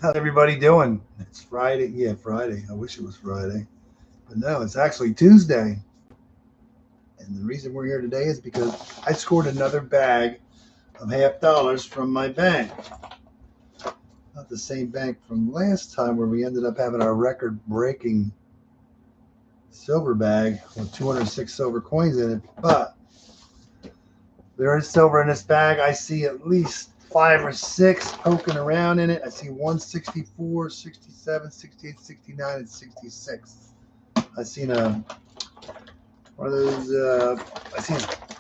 How's everybody doing? It's Friday. Yeah, Friday. I wish it was Friday. But no, it's actually Tuesday. And the reason we're here today is because I scored another bag of $50 from my bank. Not the same bank from last time where we ended up having our record breaking silver bag with 206 silver coins in it. But there is silver in this bag. I see at least 5 or 6 poking around in it. I see 164, 67, 68, 69, and 66. I seen one of those. I seen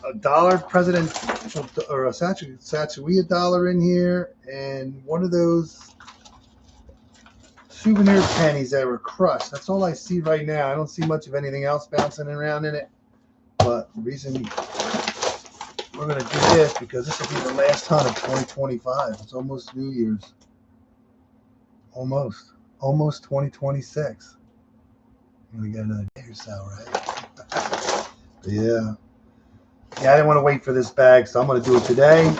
a dollar presidential or a Satchawea dollar in here, and one of those souvenir pennies that were crushed. That's all I see right now. I don't see much of anything else bouncing around in it. But the reason we're going to do this because this will be the last hunt of 2025. It's almost New Year's. Almost 2026. We got another day or so, right? Yeah. I didn't want to wait for this bag, so I'm going to do it today.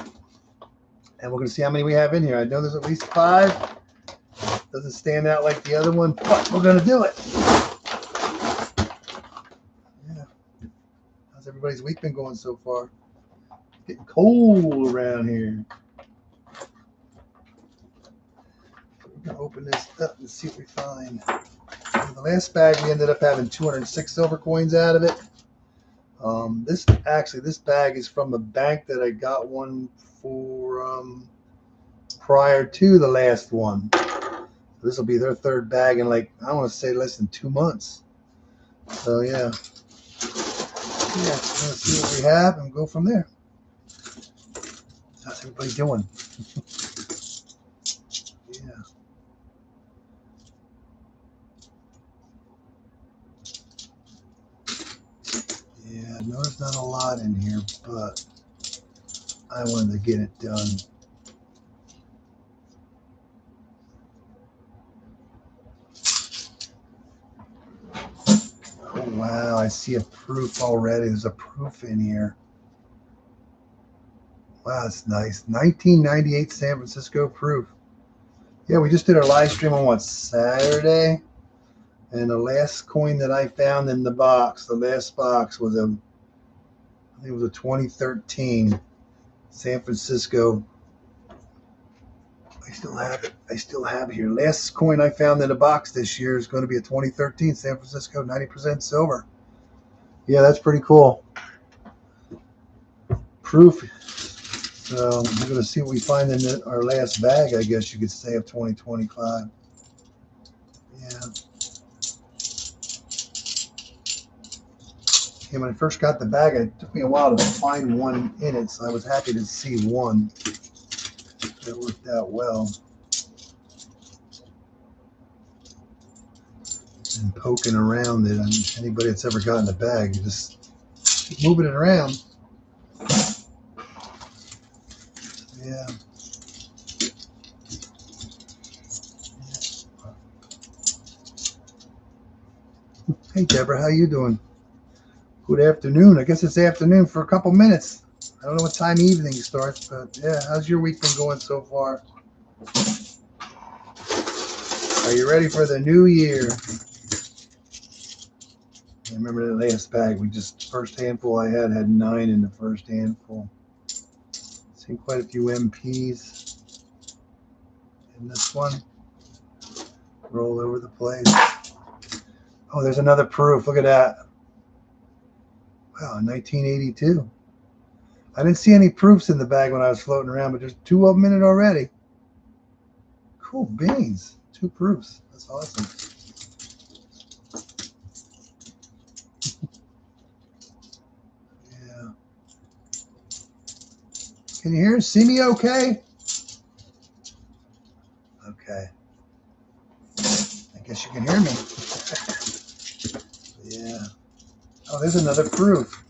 And we're going to see how many we have in here. I know there's at least 5. Doesn't stand out like the other one, but we're going to do it. Yeah. How's everybody's week been going so far? Getting cold around here. We're going to open this up and see what we find. In the last bag, we ended up having 206 silver coins out of it. This bag is from a bank that I got one for prior to the last one. This will be their 3rd bag in I want to say less than 2 months. So yeah, let's see what we have and go from there. How's everybody doing? Yeah. Yeah, I know there's not a lot in here, but I wanted to get it done. Oh, wow, I see a proof already. There's a proof in here. Wow, that's nice. 1998 San Francisco proof. Yeah, we just did our live stream on Saturday? And the last coin that I found in the box, the last box was I think it was a 2013 San Francisco. I still have it here. Last coin I found in the box this year is going to be a 2013 San Francisco 90% silver. Yeah, that's pretty cool. Proof. So we're going to see what we find in our last bag, I guess you could say, of 2025. Yeah. When I first got the bag, it took me a while to find one in it, so I was happy to see one. That worked out well. And poking around it, anybody that's ever gotten a bag, you just keep moving it around. Yeah. Hey, Deborah, how you doing? Good afternoon. I guess it's afternoon for a couple minutes. I don't know what time evening starts, but yeah, how's your week been going so far? Are you ready for the new year? I remember the last bag. First handful I had 9 in the first handful. Seen quite a few MPs in this one. Roll over the place. Oh, there's another proof. Look at that. Wow, 1982. I didn't see any proofs in the bag when I was floating around, but there's 2 of them in it already. Cool beans. 2 proofs. That's awesome. Yeah. Can you hear and see me okay? Okay. I guess you can hear me. Yeah. Oh, there's another proof.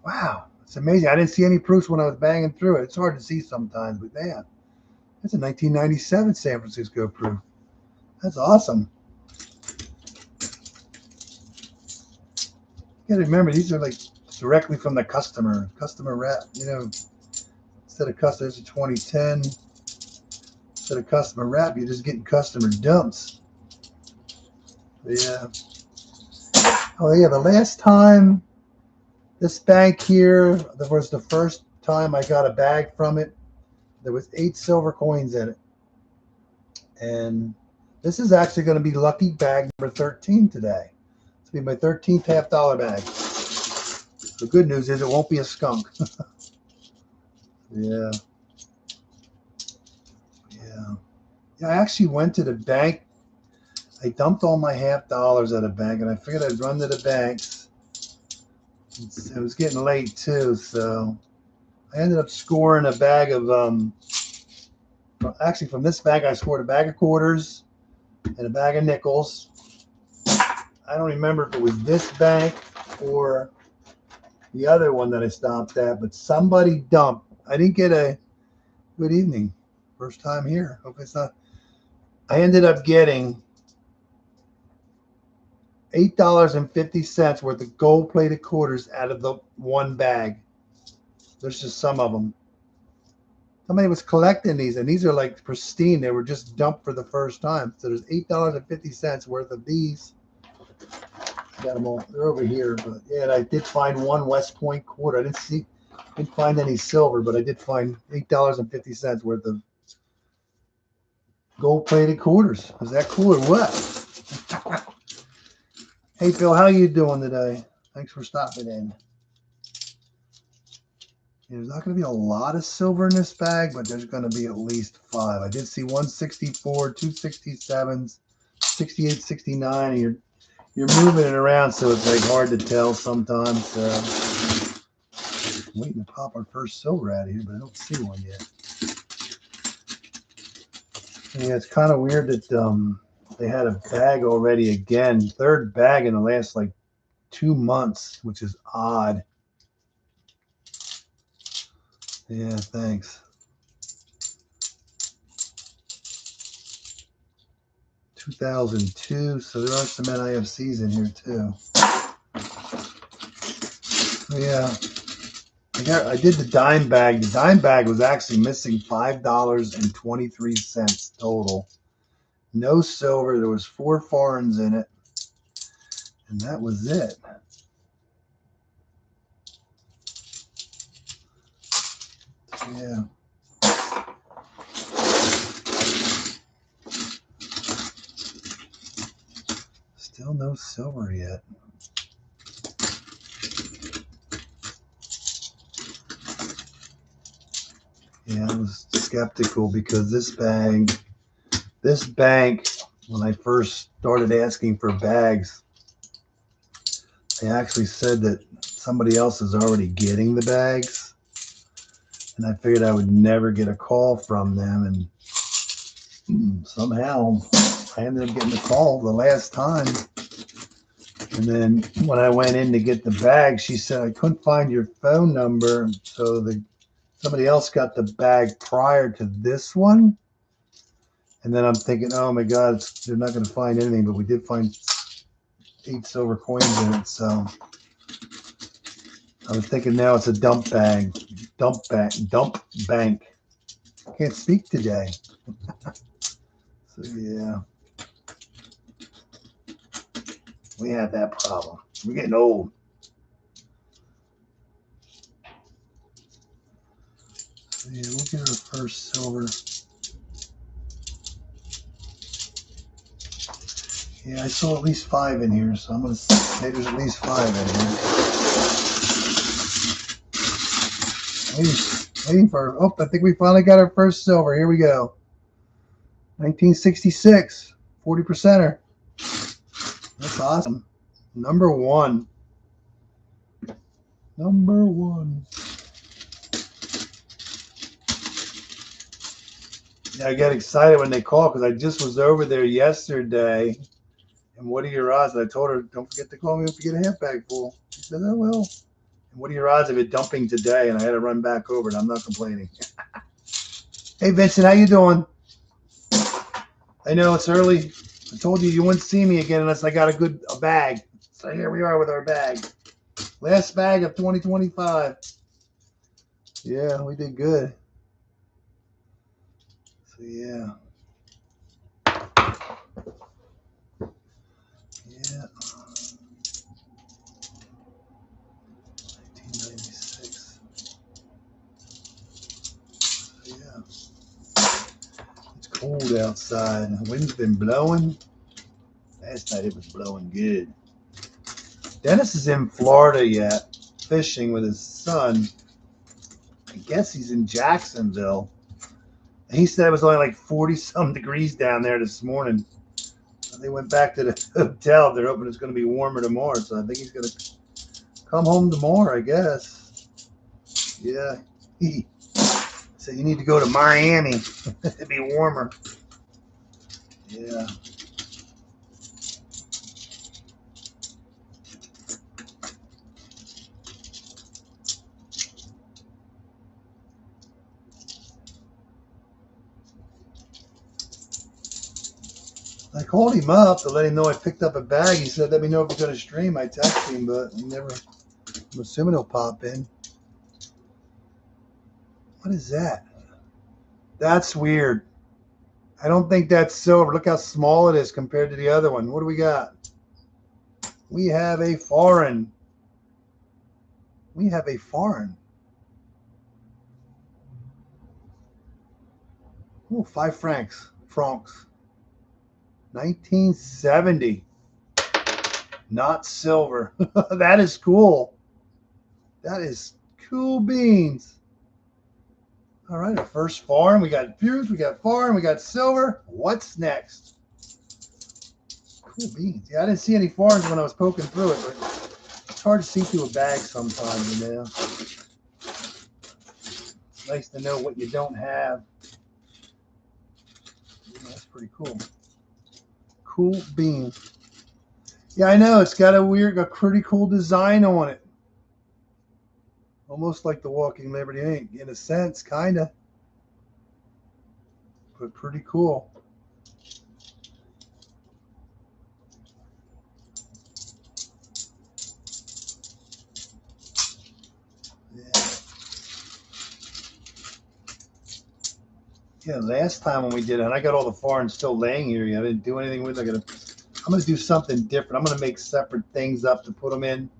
Wow. It's amazing. I didn't see any proofs when I was banging through it. It's hard to see sometimes, but man, that's a 1997 San Francisco proof. That's awesome. You gotta remember, these are directly from the customer wrap, instead of custom. There's a 2010 instead of customer rep, you're just getting customer dumps. Yeah. Oh yeah, the last time this bank here, that was the first time I got a bag from it. There was 8 silver coins in it. And this is actually going to be lucky bag number 13 today. It's going to be my 13th half-dollar bag. The good news is it won't be a skunk. Yeah. Yeah. Yeah, I actually went to the bank. I dumped all my half-dollars at a bank, and I figured I'd run to the banks. It was getting late, too, so I ended up scoring a bag of, actually from this bag, I scored a bag of quarters and a bag of nickels. I don't remember if it was this bank or the other one that I stopped at, but somebody dumped. I didn't get a good evening. First time here. Hope it's not. I ended up getting $8.50 worth of gold-plated quarters out of the one bag. There's just some of them. Somebody was collecting these, and these are like pristine. They were just dumped for the first time. So there's $8.50 worth of these. I got them all. They're over here, but yeah, and I did find one West Point quarter. I didn't find any silver, but I did find $8.50 worth of gold-plated quarters. Is that cool or what? Hey, Phil, how you doing today? Thanks for stopping in. There's not going to be a lot of silver in this bag, but there's going to be at least 5. I did see 164, 267s, 68, 69, and you're moving it around, so it's like hard to tell sometimes. I'm waiting to pop our first silver out of here, but I don't see one yet. Yeah, it's kind of weird that they had a bag already again, 3rd bag in the last like 2 months, which is odd. Yeah, thanks. 2002, so there are some NIFCs in here too. Yeah, I did the dime bag. The dime bag was actually missing $5.23 total. No silver. There was 4 foreigns in it, and that was it. Yeah. Still no silver yet. Yeah, I was skeptical because this bank, when I first started asking for bags, they actually said that somebody else is already getting the bags. And I figured I would never get a call from them. And somehow I ended up getting a call the last time. And then when I went in to get the bag, she said, I couldn't find your phone number. So somebody else got the bag prior to this one. And then I'm thinking, oh my God, they're not going to find anything. But we did find 8 silver coins in it. So I was thinking now it's a dump bank. I can't speak today. So yeah, we have that problem. We're getting old. So yeah, we'll get our first silver. Yeah, I saw at least 5 in here, so I'm going to say there's at least 5 in here. Waiting for, oh, I think we finally got our first silver. Here we go. 1966, 40%er. That's awesome. Number 1. Number 1. Yeah, I got excited when they called because I just was over there yesterday. And what are your odds? And I told her, don't forget to call me if you get a half bag full. She said, oh, well. And what are your odds of it dumping today? And I had to run back over it. I'm not complaining. Hey, Vincent, how you doing? I know it's early. I told you wouldn't see me again unless I got a bag. So here we are with our bag. Last bag of 2025. Yeah, we did good. So So yeah. Yeah. 1996. So yeah. It's cold outside. The wind's been blowing. Last night it was blowing good. Dennis is in Florida yet, fishing with his son. I guess he's in Jacksonville. He said it was only like 40-some degrees down there this morning. They went back to the hotel. They're hoping it's going to be warmer tomorrow, so I think he's going to come home tomorrow, I guess. Yeah. He said you need to go to Miami. It'd be warmer. Yeah. I called him up to let him know I picked up a bag. He said, let me know if you're going to stream. I texted him, but he never, I'm assuming he'll pop in. What is that? That's weird. I don't think that's silver. Look how small it is compared to the other one. What do we got? We have a foreign. We have a foreign. Oh, 5 francs. 1970. Not silver. That is cool. That is cool beans. All right, our first foreign. We got fused, we got foreign, we got silver. What's next? Cool beans. Yeah, I didn't see any foreigns when I was poking through it, but it's hard to see through a bag sometimes, you know. It's nice to know what you don't have. Yeah, that's pretty cool. Cool beans. Yeah, I know. It's got a pretty cool design on it. Almost like the Walking Liberty ink, in a sense, kind of. But pretty cool. Yeah. Yeah, last time when we did it, and I got all the foreigns still laying here. I didn't do anything with it. I'm going to do something different. I'm going to make separate things up to put them in,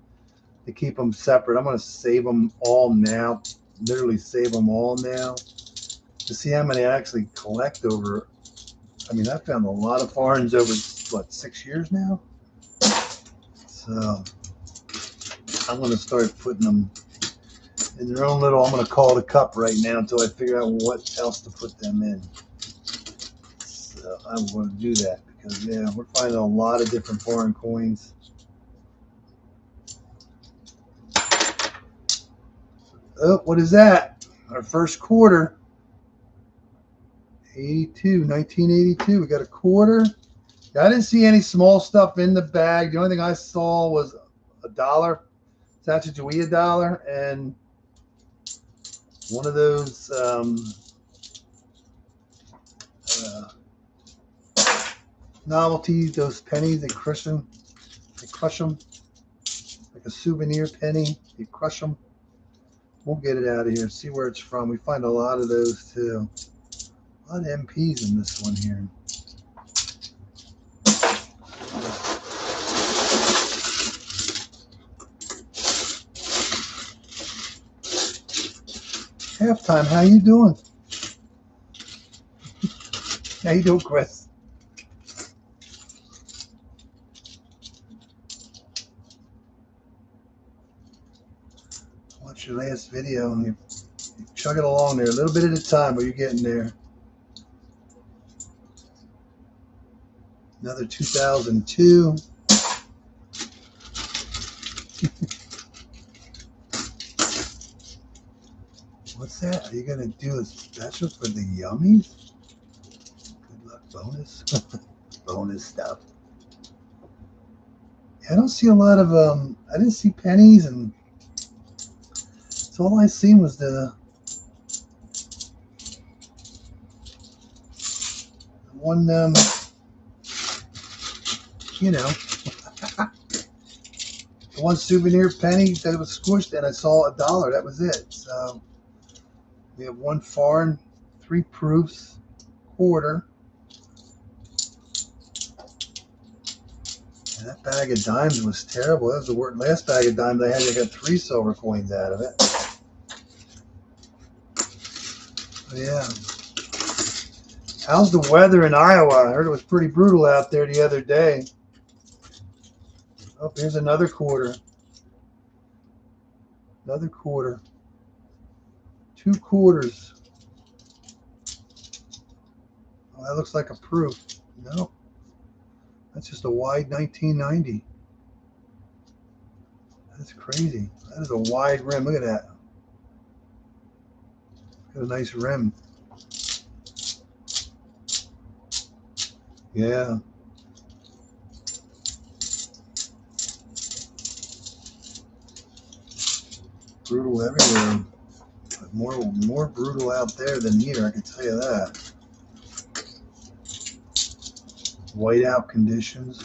to keep them separate. I'm going to save them all now. Literally save them all now to see how many I actually collect over. I mean, I found a lot of foreigns over, what, 6 years now? So I'm going to start putting them in their own little, I'm going to call it a cup right now until I figure out what else to put them in. So I'm going to do that because, yeah, we're finding a lot of different foreign coins. Oh, what is that? Our first quarter. 1982. We got a quarter. I didn't see any small stuff in the bag. The only thing I saw was $1, Sacagawea dollar, and one of those novelties, those pennies. They crush them. They crush them like a souvenir penny. You crush them. We'll get it out of here. See where it's from. We find a lot of those too. A lot of MPs in this one here. Halftime, how you doing? How you doing, Chris? Watch your last video and you chug it along there, a little bit at a time, but you're getting there. Another 2002. What's that? Are you gonna do a special for the yummies? Good luck bonus. Bonus stuff. I don't see a lot of I didn't see pennies, and so all I seen was the one you know, the one souvenir penny that was squished, and I saw $1. That was it. So we have one foreign, 3 proofs. quarter. And that bag of dimes was terrible. That was the last bag of dimes I had. I got 3 silver coins out of it. But yeah. How's the weather in Iowa? I heard it was pretty brutal out there the other day. Oh, here's another quarter. Another quarter. 2 quarters. Oh, that looks like a proof. No. That's just a wide 1990. That's crazy. That is a wide rim. Look at that. Got a nice rim. Yeah. Brutal everywhere. But more brutal out there than here, I can tell you that. Whiteout conditions.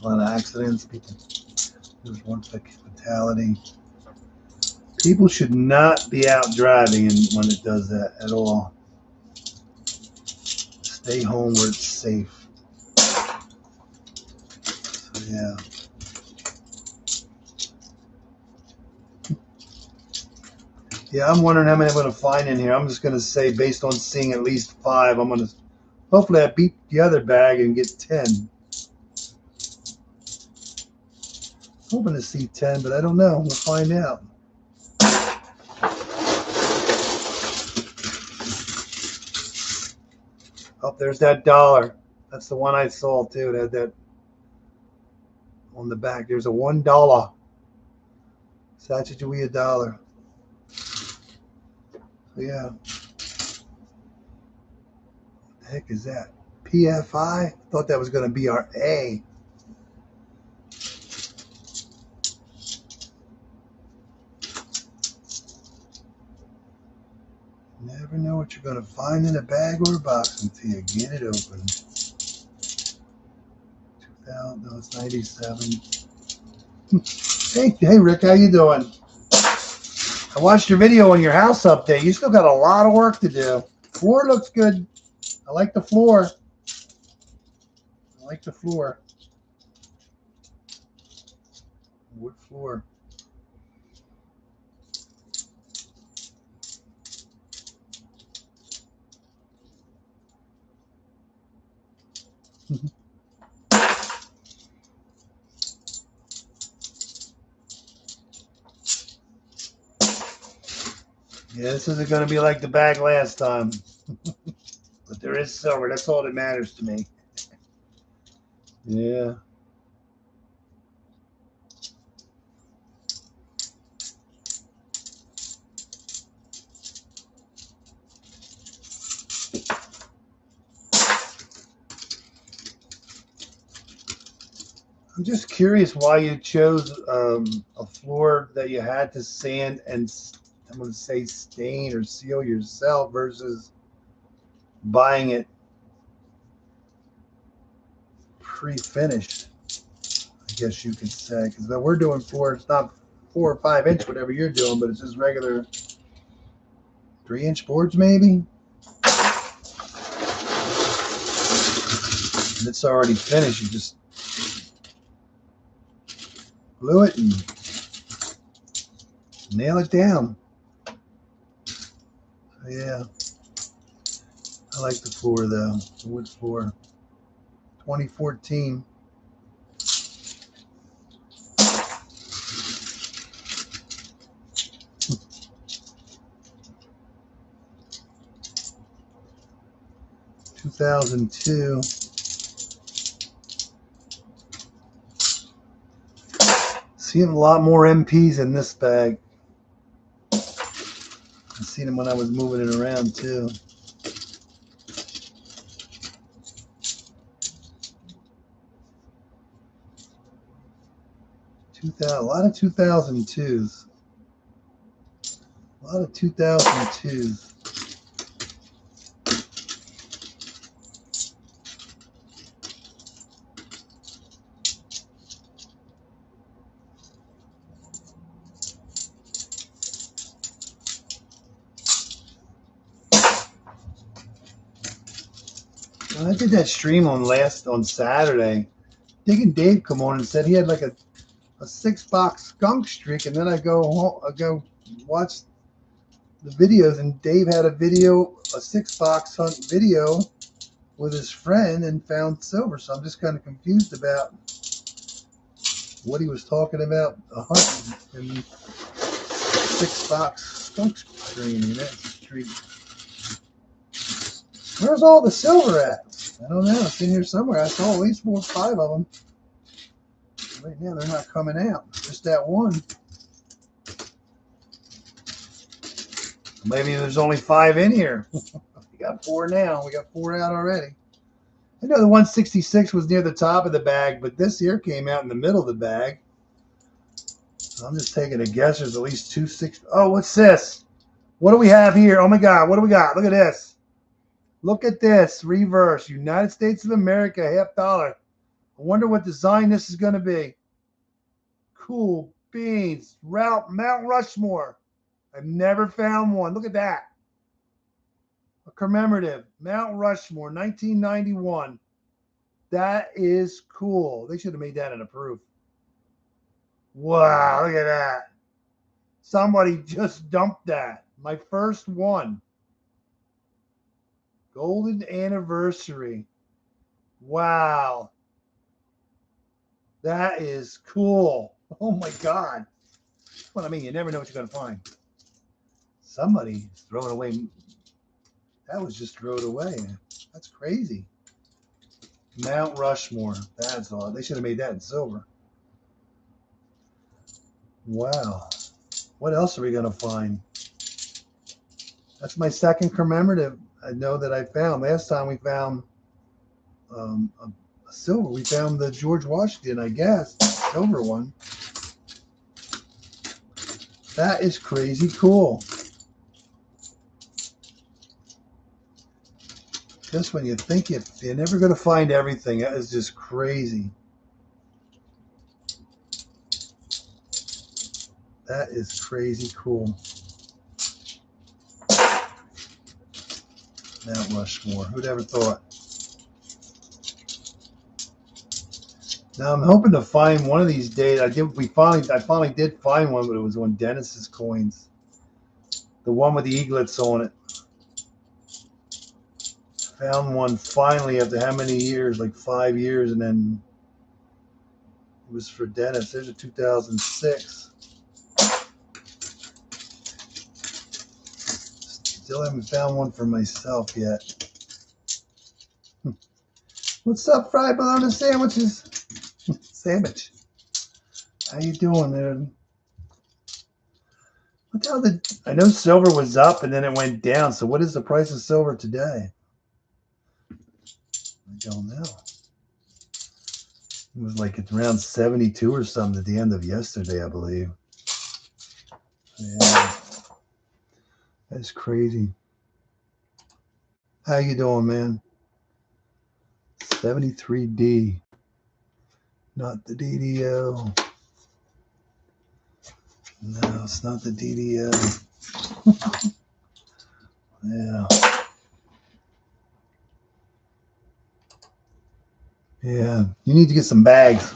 A lot of accidents. There's one fatality. People should not be out driving when it does that at all. Stay home where it's safe. So, yeah. Yeah, I'm wondering how many I'm going to find in here. I'm just going to say, based on seeing at least 5, I'm going to, hopefully I beat the other bag and get 10. Hoping to see 10, but I don't know. We'll find out. Oh, there's that dollar. That's the one I saw too. It had that on the back. There's a $1. Sacagawea dollar. So yeah. What the heck is that? PFI? Thought that was going to be our A. Never know what you're going to find in a bag or a box until you get it open. 2000, no, it's 97. Hey, Rick, how you doing? I watched your video on your house update. You still got a lot of work to do. Floor looks good. I like the floor. I like the floor. Wood floor. Yeah, this isn't going to be like the bag last time. But there is silver. That's all that matters to me. Yeah. I'm just curious why you chose a floor that you had to sand and, I'm going to say, stain or seal yourself versus buying it pre-finished, I guess you could say. Because we're doing floor, it's not 4 or 5 inch, whatever you're doing, but it's just regular 3-inch boards maybe. And it's already finished. You just glue it and nail it down. So yeah, I like the floor though, the wood floor. 2014. (2002). Seeing a lot more MPs in this bag. I seen them when I was moving it around too. A lot of 2002s. A lot of 2002s. I did that stream on Saturday. Digging Dave come on and said he had like a 6-box skunk streak, and then I go watch the videos, and Dave had a 6-box hunt video with his friend and found silver. So I'm just kind of confused about what he was talking about, a hunt and 6-box skunk stream. That's a streak. Where's all the silver at? I don't know. It's in here somewhere. I saw at least 4 or 5 of them. Right now, they're not coming out. Just that one. Maybe there's only 5 in here. We got 4 now. We got 4 out already. I know the 166 was near the top of the bag, but this here came out in the middle of the bag. So I'm just taking a guess. There's at least 260. Oh, what's this? What do we have here? Oh my God, what do we got? Look at this. Look at this. Reverse. United States of America, $50. I wonder what design this is going to be. Cool beans. Mount Rushmore. I've never found one. Look at that. A commemorative. Mount Rushmore, 1991. That is cool. They should have made that in a proof. Wow, look at that. Somebody just dumped that. My first one. Golden anniversary. Wow. That is cool. Oh my God. That's what I mean. You never know what you're going to find. Somebody is throwing away. That was just thrown away. That's crazy. Mount Rushmore. That's all. They should have made that in silver. Wow. What else are we going to find? That's my second commemorative I know that I found. Last time we found a silver. We found the George Washington, I guess. Silver one. That is crazy cool. Just when you think you're never going to find everything, that is just crazy. That is crazy cool. Mount Rushmore. Who'd ever thought? Now I'm hoping to find one of these days. I finally did find one, but it was on Dennis's coins. The one with the eaglets on it. Found one finally after how many years? Like 5 years, and then it was for Dennis. There's a 2006. Still haven't found one for myself yet. What's up, fried bologna sandwiches? Sandwich. How you doing there? What the hell I know silver was up and then it went down. So what is the price of silver today? I don't know. It was like it's around 72 or something at the end of yesterday, I believe. Yeah. That's crazy. How you doing, man? 73D. Not the DDO. No, it's not the DDO. Yeah. Yeah. You need to get some bags.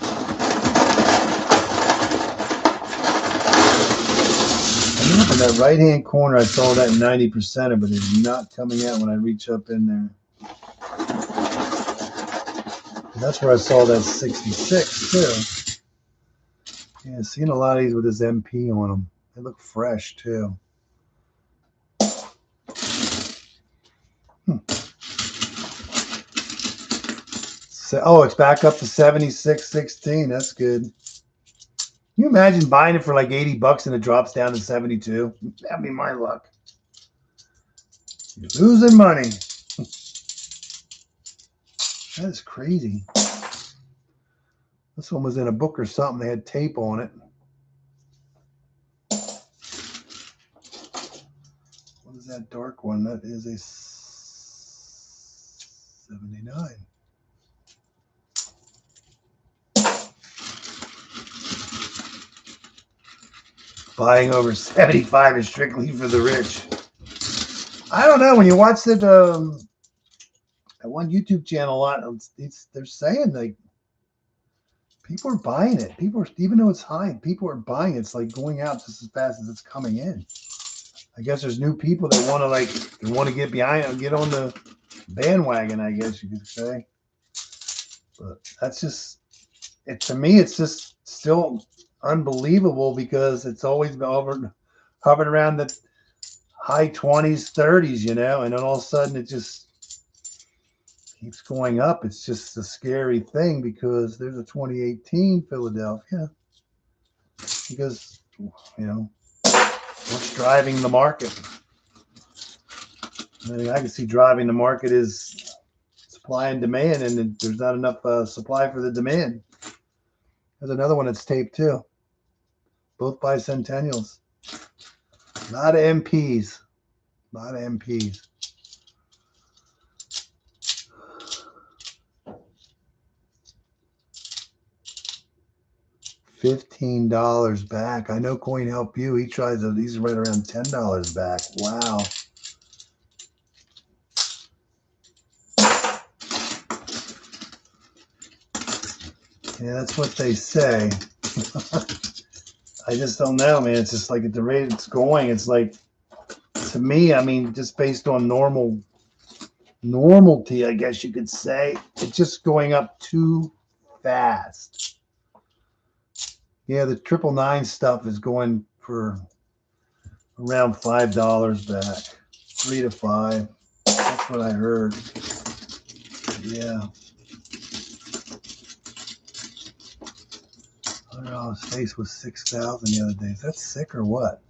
In that right-hand corner, I saw that 90%, but it's not coming out when I reach up in there. And that's where I saw that 66 too. Yeah, seeing a lot of these with this MP on them. They look fresh too. So, oh, it's back up to 76.16. That's good. Can you imagine buying it for like $80 and it drops down to 72? That'd be my luck. You're losing money. That is crazy. This one was in a book or something. They had tape on it. What is that dark one? That is a 79. Buying over 75 is strictly for the rich. I don't know. When you watch it, At one YouTube channel, a lot, they're saying like people are buying it. People are, even though it's high, people are buying it. It's like going out just as fast as it's coming in. I guess there's new people that want to get behind, get on the bandwagon, I guess you could say. But that's just it. To me, it's just still unbelievable because it's always been hovering around the high 20s, 30s, and then all of a sudden it just keeps going up. It's just a scary thing because there's a 2018 Philadelphia. Because what's driving the market? I mean, I can see driving the market is supply and demand, and there's not enough supply for the demand. There's another one that's taped too. Both bicentennials. A lot of MPs. A lot of MPs. $15 back. I know Coin Help You. He tries to. He's right around $10 back. Wow. Yeah, that's what they say. I just don't know, man. It's just like at the rate it's going, it's like, to me, I mean, just based on normality, I guess you could say, it's just going up too fast. Yeah, the 999 stuff is going for around $5 back, 3 to 5. That's what I heard. Yeah. $100 face was 6,000 the other day. Is that sick or what?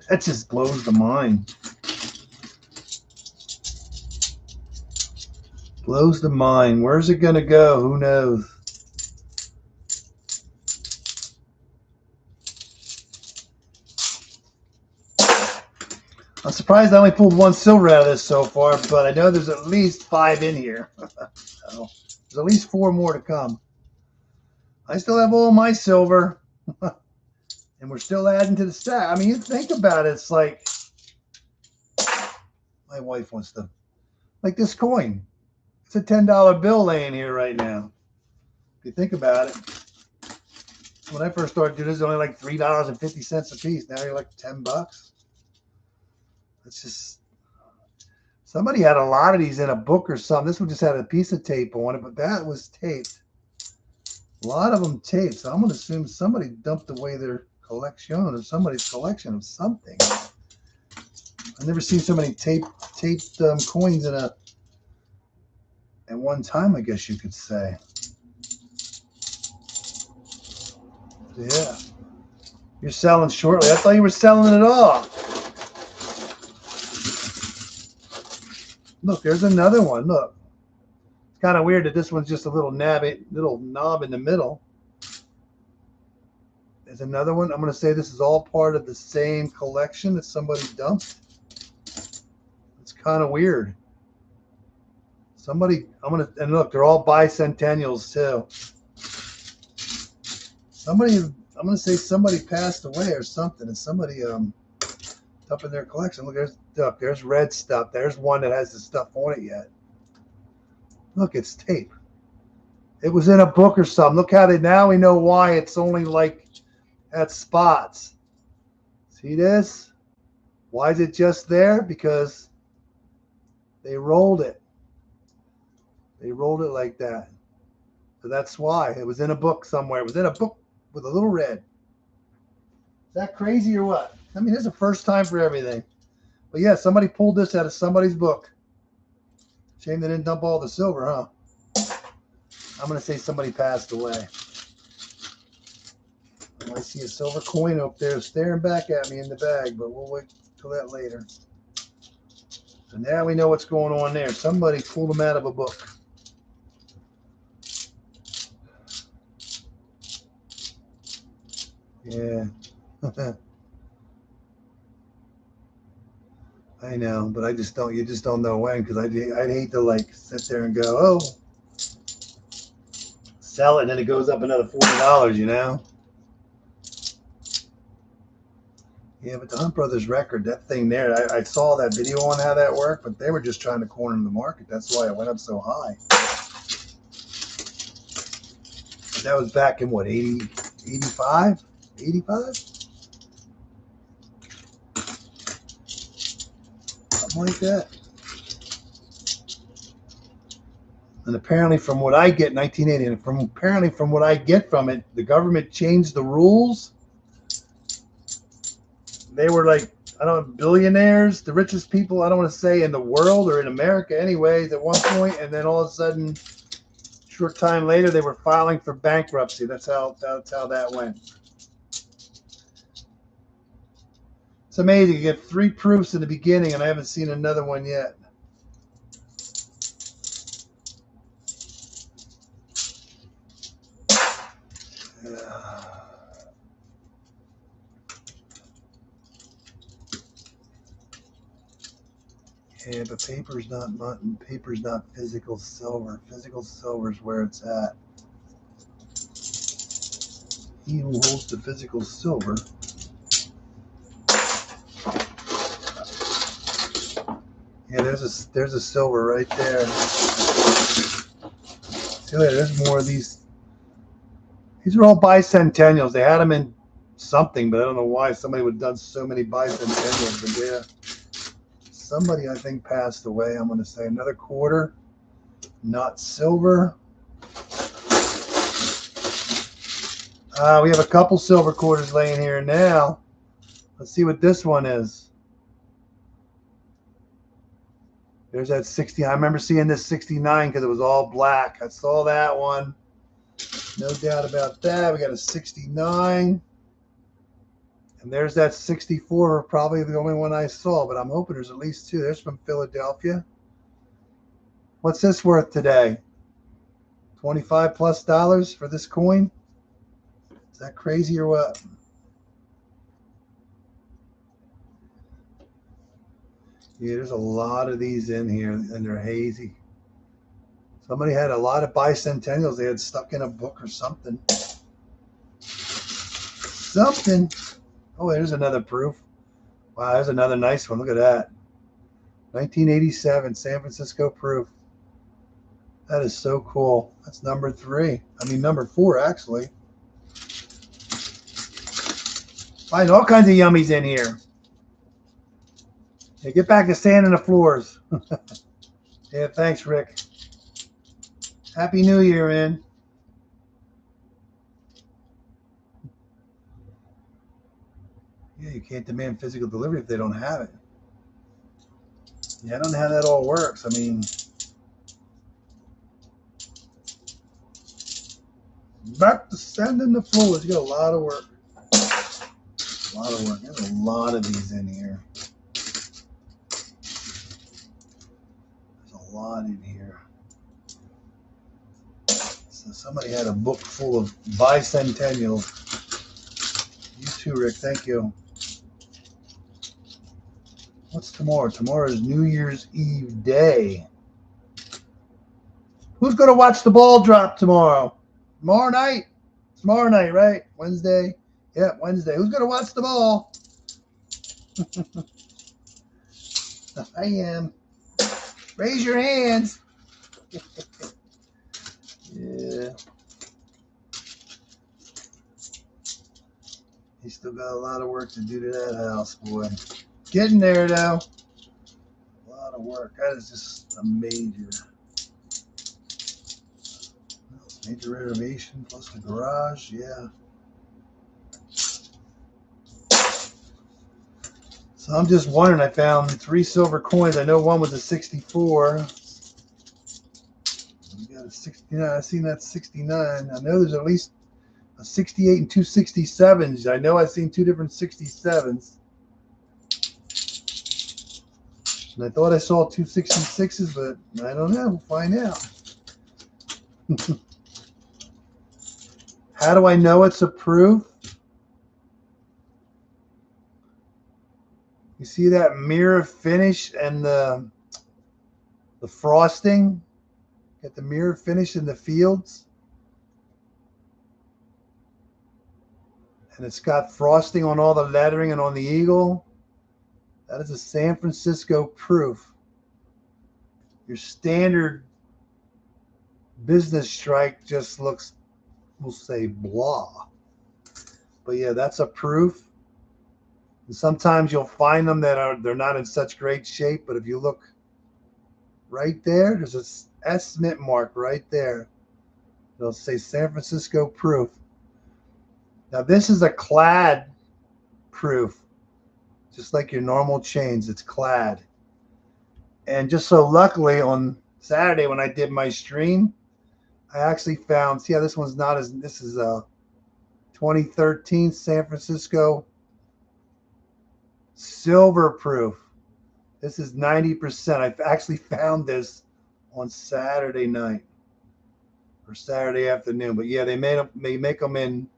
That just blows the mind. Blows the mind. Where's it gonna go? Who knows? I'm surprised I only pulled one silver out of this so far, but I know there's at least 5 in here. So there's at least 4 more to come. I still have all my silver, and we're still adding to the stack. I mean, you think about it, it's like my wife wants to, like this coin. It's a $10 bill laying here right now. If you think about it, when I first started doing this, it was only like $3.50 a piece. Now you're like $10. It's just, somebody had a lot of these in a book or something. This one just had a piece of tape on it, but that was taped. A lot of them taped. So I'm going to assume somebody dumped away their collection or somebody's collection of something. I've never seen so many taped coins at one time, I guess you could say. Yeah. You're selling shortly. I thought you were selling it all. Look, there's another one. Look. It's kind of weird that this one's just a little knob in the middle. There's another one. I'm going to say this is all part of the same collection that somebody dumped. It's kind of weird. And look, they're all bicentennials too. I'm going to say somebody passed away or something, and somebody dumping their collection. Look, there's red stuff. There's one that has the stuff on it yet. Look, it's tape. It was in a book or something. Look how now we know why it's only like at spots. See this? Why is it just there? Because they rolled it. They rolled it like that. So that's why. It was in a book somewhere. It was in a book with a little red. Is that crazy or what? I mean, it's the first time for everything. But yeah, somebody pulled this out of somebody's book. Shame they didn't dump all the silver, huh? I'm going to say somebody passed away. I see a silver coin up there staring back at me in the bag, but we'll wait till that later. So now we know what's going on there. Somebody pulled them out of a book. Yeah. I know, but you just don't know when, because I'd hate to like sit there and go, oh, sell it, and then it goes up another $40, Yeah, but the Hunt Brothers record, that thing there, I saw that video on how that worked, but they were just trying to corner the market. That's why it went up so high. That was back in what, 80, 85? 85? Something like that. And apparently from what I get, 1980, and apparently from what I get from it, the government changed the rules. They were like, I don't know, billionaires, the richest people, I don't want to say in the world or in America anyways, at one point, and then all of a sudden, short time later, they were filing for bankruptcy. That's how that went. It's amazing. You get 3 proofs in the beginning, and I haven't seen another one yet. Yeah, but paper's not physical silver. Physical silver is where it's at. He who holds the physical silver. Yeah, there's a silver right there. See there, there's more of these. These are all bicentennials. They had them in something, but I don't know why somebody would have done so many bicentennials. But yeah, somebody I think passed away. I'm going to say another quarter, not silver. We have a couple silver quarters laying here now. Let's see what this one is. There's that 60. I remember seeing this 69 because it was all black. I saw that one. No doubt about that. We got a 69. And there's that 64, probably the only one I saw, but I'm hoping there's at least 2. There's from Philadelphia. What's this worth today? $25+ for this coin? Is that crazy or what? Yeah, there's a lot of these in here, and they're hazy. Somebody had a lot of bicentennials they had stuck in a book or something. Oh, there's another proof. Wow, there's another nice one. Look at that. 1987 San Francisco proof. That is so cool. That's number 3. I mean, number 4, actually. Find all kinds of yummies in here. Hey, get back to sanding the floors. Yeah, thanks, Rick. Happy New Year, man. Yeah, you can't demand physical delivery if they don't have it. Yeah, I don't know how that all works. I mean, back to sanding the floors. You got a lot of work. A lot of work. There's a lot of these in here. There's a lot in here. So somebody had a book full of bicentennials. You too, Rick. Thank you. What's tomorrow? Tomorrow is New Year's Eve day. Who's going to watch the ball drop tomorrow? Tomorrow night? Tomorrow night, right? Wednesday? Yeah, Wednesday. Who's going to watch the ball? I am. Raise your hands. Yeah. He's still got a lot of work to do to that house, boy. Getting there, though. A lot of work. That is just a major renovation plus the garage. Yeah. So I'm just wondering. I found 3 silver coins. I know one was a 64. We got a 69. I've seen that 69. I know there's at least a 68 and 2 67s. I know I've seen 2 different 67s. And I thought I saw 2 66s, but I don't know. We'll find out. How do I know it's a proof? You see that mirror finish and the frosting? Got the mirror finish in the fields. and it's got frosting on all the lettering and on the eagle. That is a San Francisco proof. Your standard business strike just looks, we'll say, blah. But yeah, that's a proof. And sometimes you'll find them that they're not in such great shape, but if you look right there, there's a S mint mark right there. It'll say San Francisco proof. Now this is a clad proof, just like your normal chains. It's clad. And just so luckily on Saturday when I did my stream, I actually found, see how this one's not as, this is a 2013 San Francisco silver proof. This is 90%. I actually found this on Saturday night or Saturday afternoon. But yeah, they make them in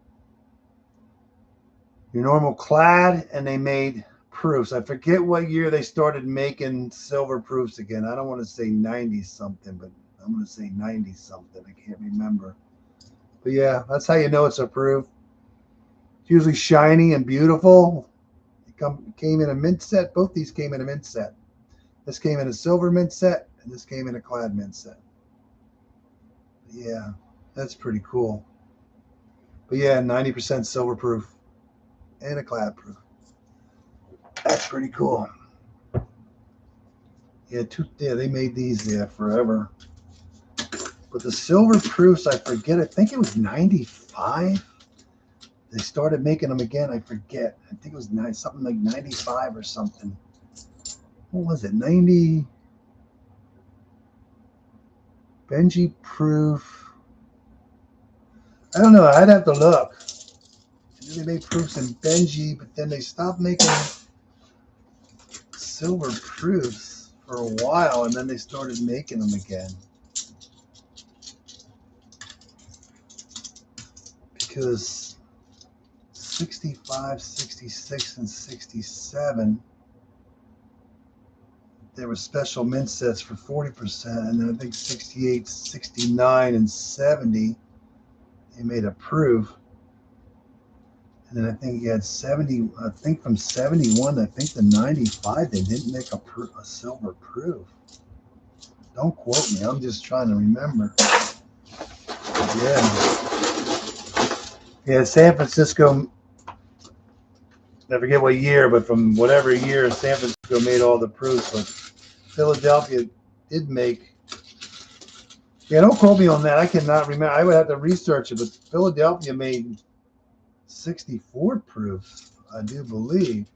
your normal clad, and they made proofs. I forget what year they started making silver proofs again. I don't want to say 90 something, but I'm going to say 90 something. I can't remember. But yeah, that's how you know it's a proof. It's usually shiny and beautiful. It came in a mint set. Both these came in a mint set. This came in a silver mint set, and this came in a clad mint set. Yeah, that's pretty cool. But yeah, 90% silver proof and a clad proof. That's pretty cool. Yeah, they made these forever. But the silver proofs, I forget. I think it was 95. They started making them again. I forget. I think it was something like 95 or something. What was it? 90 Benji proof. I don't know. I'd have to look. They made proofs in Benji, but then they stopped making silver proofs for a while, and then they started making them again. Because 65, 66, and 67, there were special mint sets for 40%, and then I think 68, 69, and 70, they made a proof. And then I think you had 70, I think from 71, I think to 95, they didn't make a silver proof. Don't quote me, I'm just trying to remember. Yeah, San Francisco, I forget what year, but from whatever year, San Francisco made all the proofs, but Philadelphia did make, yeah, don't quote me on that, I cannot remember, I would have to research it, but Philadelphia made 64 proofs, I do believe.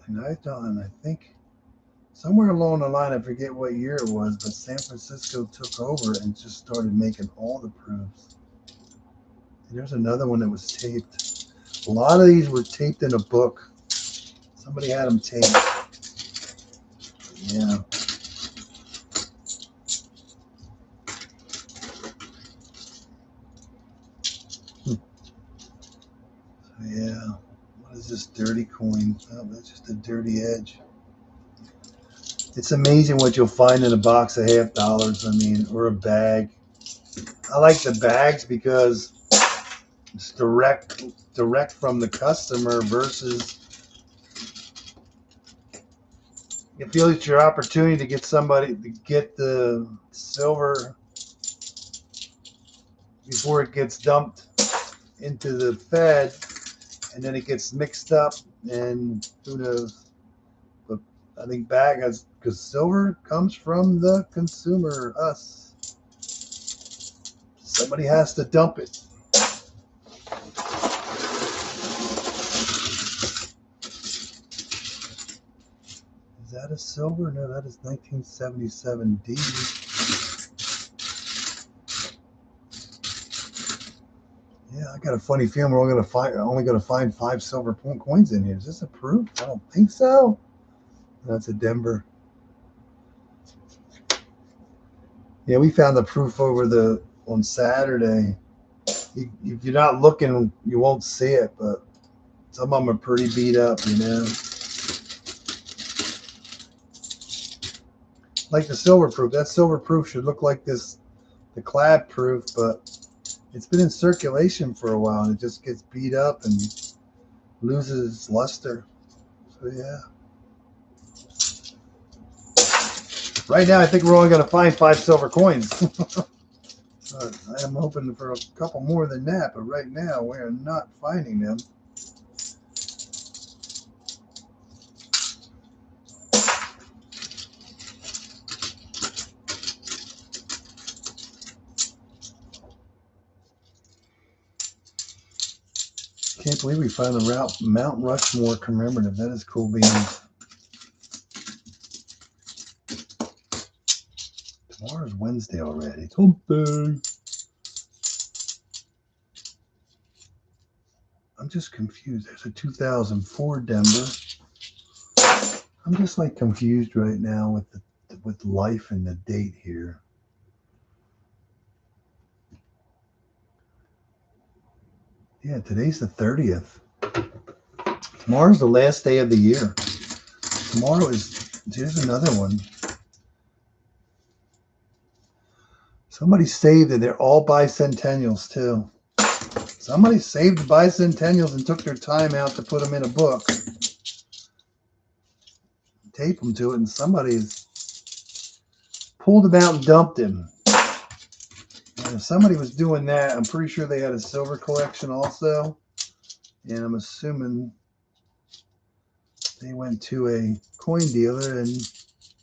And I think somewhere along the line, I forget what year it was, but San Francisco took over and just started making all the proofs. And there's another one that was taped. A lot of these were taped in a book. Somebody had them taped. Yeah. Yeah, what is this dirty coin? Oh, that's just a dirty edge. It's amazing what you'll find in a box of $half, I mean, or a bag. I like the bags because it's direct from the customer versus you feel it's your opportunity to get somebody to get the silver before it gets dumped into the Fed, and then it gets mixed up, and who knows. But I think bag has, because silver comes from the consumer, us. Somebody has to dump it. Is that a silver? No, that is 1977D. Yeah, I got a funny feeling we're only going to find 5 silver coins in here. Is this a proof? I don't think so. That's a Denver. Yeah, we found the proof on Saturday. If you're not looking, you won't see it, but some of them are pretty beat up, you know. Like the silver proof. That silver proof should look like this, the clad proof, but It's been in circulation for a while, and it just gets beat up and loses its luster. So yeah. Right now, I think we're only going to find 5 silver coins. So I'm hoping for a couple more than that, but right now we're not finding them. Can't believe we found the Mount Rushmore commemorative. That is cool beans. Tomorrow's Wednesday already. It's hump. I'm just confused. There's a 2004 Denver. I'm just like confused right now with life and the date here. Yeah, today's the 30th. Tomorrow's the last day of the year. Here's another one. Somebody saved it. They're all bicentennials too. Somebody saved the bicentennials and took their time out to put them in a book. Tape them to it, and somebody's pulled them out and dumped them. And if somebody was doing that, I'm pretty sure they had a silver collection also. And I'm assuming they went to a coin dealer and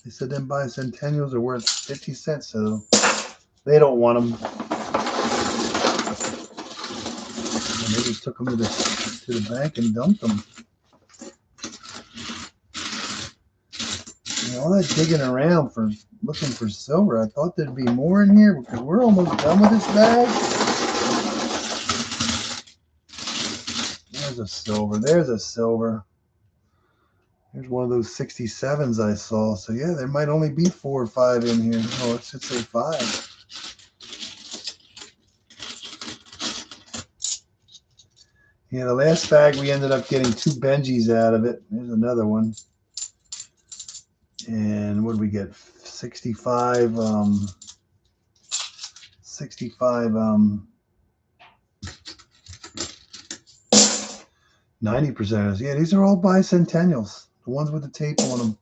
they said them bicentennials are worth 50 cents, so they don't want them. And they just took them to the bank and dumped them. You know, all that digging around for looking for silver, I thought there'd be more in here because we're almost done with this bag. There's a silver. There's a silver. There's one of those 67s I saw. So yeah, there might only be 4 or 5 in here. Oh, it should say 5. Yeah, the last bag we ended up getting 2 Benjis out of it. There's another one. And what did we get? 65 90%. Yeah, these are all bicentennials. The ones with the tape on them.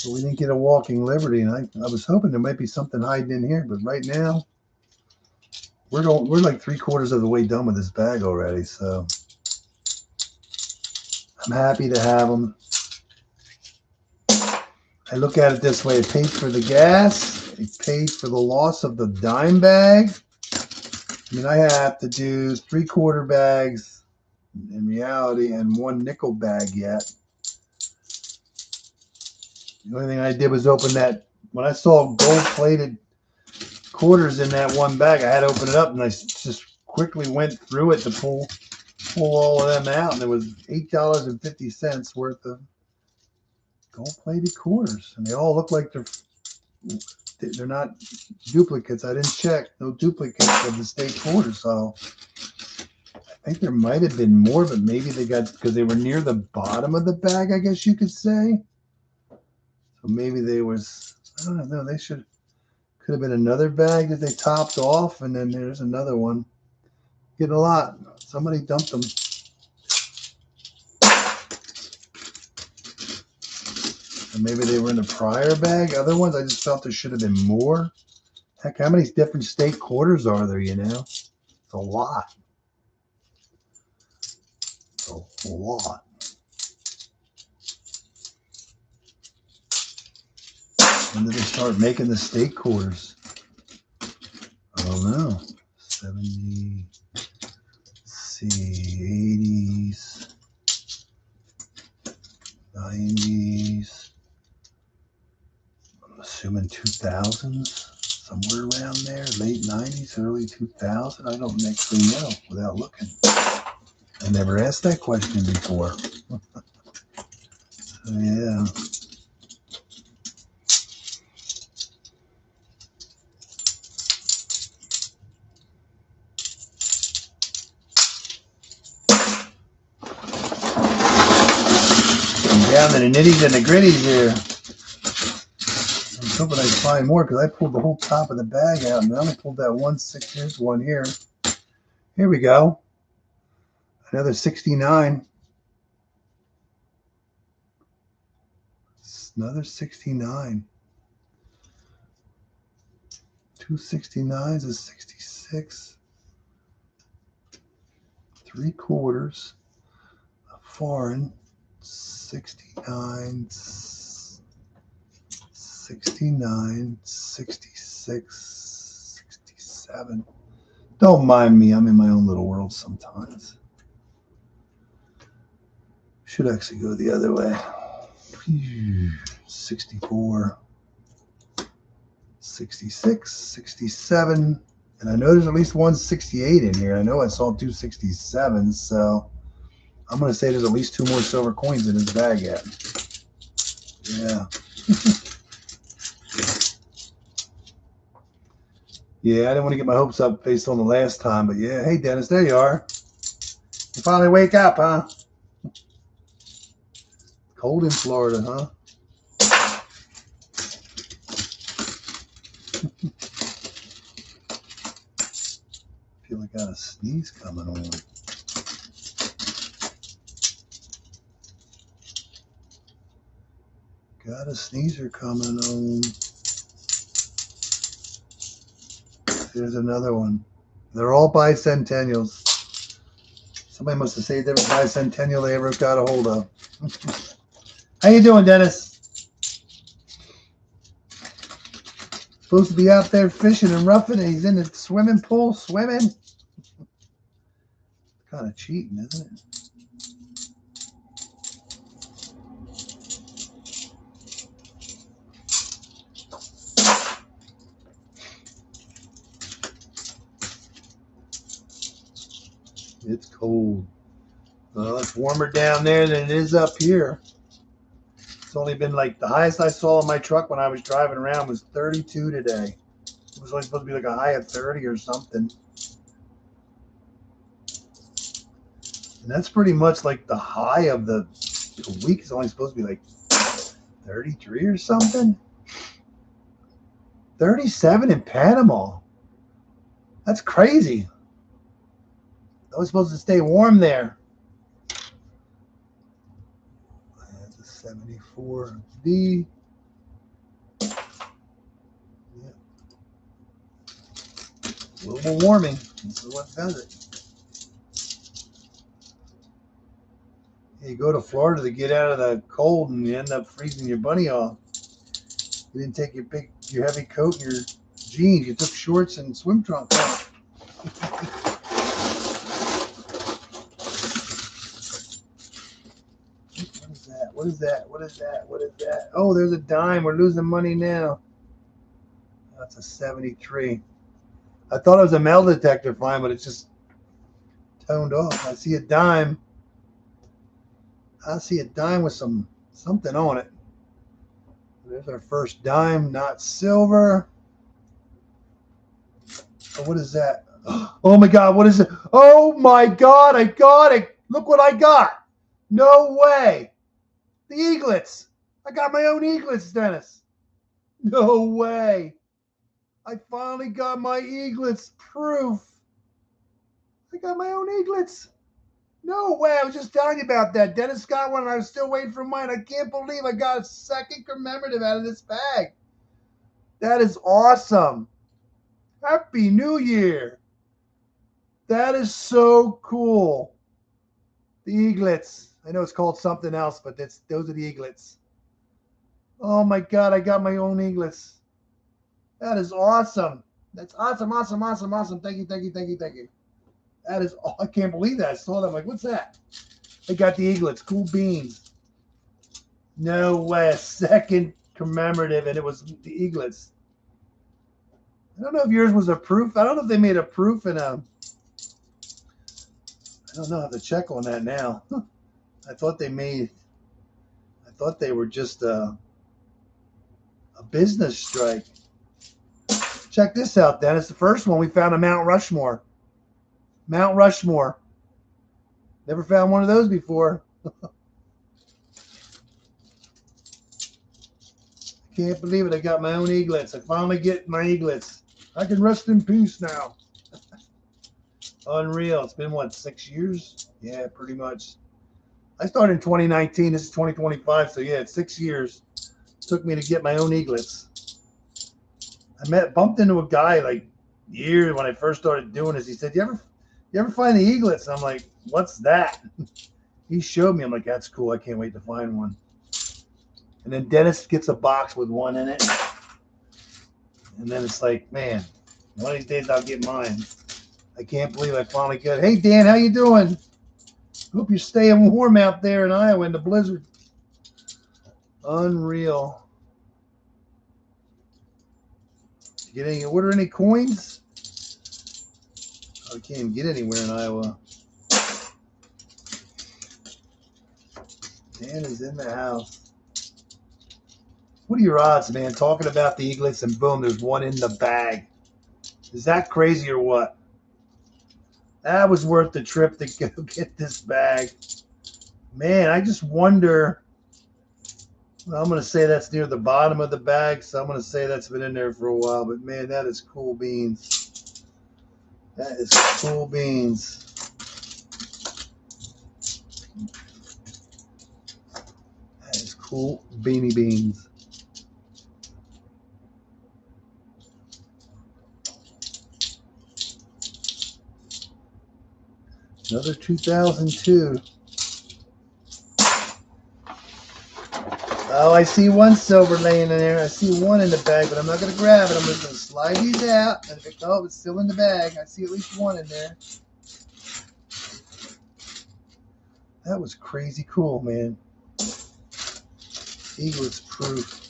So we didn't get a walking liberty, and I was hoping there might be something hiding in here, but right now we're like 3/4 of the way done with this bag already. So I'm happy to have them. I look at it this way: it paid for the gas, it paid for the loss of the dime bag. I mean, I have to do 3/4 bags in reality and 1 nickel bag yet. The only thing I did was open that. When I saw gold-plated quarters in that one bag, I had to open it up, and I just quickly went through it to pull all of them out, and there was $8.50 worth of gold-plated quarters, and they all look like they're not duplicates. I didn't check. No duplicates of the state quarters. So I think there might have been more, but maybe they got, because they were near the bottom of the bag, I guess you could say. So maybe they was, I don't know, could have been another bag that they topped off, and then there's another one. Getting a lot. Somebody dumped them. And maybe they were in a prior bag. Other ones, I just felt there should have been more. Heck, how many different state quarters are there, you know? It's a lot. It's a lot. When did they start making the state quarters? I don't know. 70, see, 80s, 90s. I'm assuming 2000s, somewhere around there, late 90s, early 2000. I don't actually know without looking. I never asked that question before. So, yeah. Down to the nitties and the gritties here. hoping I find more because I pulled the whole top of the bag out and I only pulled that 1/6. Here's one here. Here we go. Another 69. Another 69. 2 69s is 66. 3/4. A foreign. 69. 69. 66. 67. Don't mind me. I'm in my own little world sometimes. Should actually go the other way. 64. 66, 67, and I know there's at least 168 in here. I know I saw 267, so I'm going to say there's at least 2 more silver coins in this bag yet. Yeah. Yeah, I didn't want to get my hopes up based on the last time, but yeah. Hey, Dennis, there you are. You finally wake up, huh? Cold in Florida, huh? I feel like I got a sneeze coming on. Got a sneezer coming on. There's another one. They're all bicentennials. Somebody must have saved every bicentennial they ever got a hold of. How you doing, Dennis? Supposed to be out there fishing and roughing, and he's in the swimming pool swimming. Kind of cheating, isn't it? It's cold. Well, it's warmer down there than it is up here. It's only been like the highest I saw in my truck when I was driving around was 32 today. It was only supposed to be like a high of 30 or something. And that's pretty much like the high of the week is only supposed to be like 33 or something. 37 in Panama. That's crazy. I was supposed to stay warm there. That's a 74D. Yeah. Global warming. This is what does it. You go to Florida to get out of the cold and you end up freezing your bunny off. You didn't take your heavy coat and your jeans. You took shorts and swim trunks off. What is that? What is that? What is that? Oh, there's a dime. We're losing money now. That's a 73. I thought it was a metal detector fine, but it's just toned off. I see a dime. I see a dime with something on it. There's our first dime, not silver. Oh, what is that? Oh my God, what is it? Oh my God, I got it. Look what I got. No way. The eaglets. I got my own eaglets, Dennis. No way. I finally got my eaglets proof. I got my own eaglets. No way. I was just telling you about that. Dennis got one and I was still waiting for mine. I can't believe I got a second commemorative out of this bag. That is awesome. Happy New Year. That is so cool. The eaglets. I know it's called something else, but those are the eaglets. Oh my God, I got my own eaglets. That is awesome. That's awesome, awesome, awesome, awesome. Thank you, thank you, thank you, thank you. That is, oh, I can't believe that. I saw that. I'm like, what's that? I got the eaglets. Cool beans. No way. A second commemorative, and it was the eaglets. I don't know if yours was a proof. I don't know if they made a proof in a. I don't know. I have to check on that now. I thought they were just a business strike. Check this out, Dennis. The first one we found a Mount Rushmore. Mount Rushmore. Never found one of those before. I Can't believe it. I got my own eaglets. I finally get my eaglets. I can rest in peace now. Unreal. It's been, what, 6 years? Yeah, pretty much. I started in 2019. This is 2025. So, yeah, it's 6 years. It took me to get my own eaglets. I bumped into a guy like years when I first started doing this. He said, you ever find the eaglets? And I'm like, what's that? He showed me. I'm like, that's cool. I can't wait to find one. And then Dennis gets a box with one in it. And then it's like, man, one of these days I'll get mine. I can't believe I finally got it. Hey, Dan, how you doing? Hope you're staying warm out there in Iowa in the blizzard. Unreal. Did you order any coins? I can't even get anywhere in Iowa. Dan is in the house. What are your odds, man? Talking about the eaglets and boom, there's one in the bag. Is that crazy or what? That was worth the trip to go get this bag. Man, I just wonder. Well, I'm going to say that's near the bottom of the bag, so I'm going to say that's been in there for a while. But, man, that is cool beans. That is cool beans. That is cool beanie beans. Another 2002. Oh, I see one silver laying in there. I see one in the bag, but I'm not going to grab it. I'm just going to slide these out. And if it, oh, it's still in the bag. I see at least one in there. That was crazy cool, man. Eaglets proof.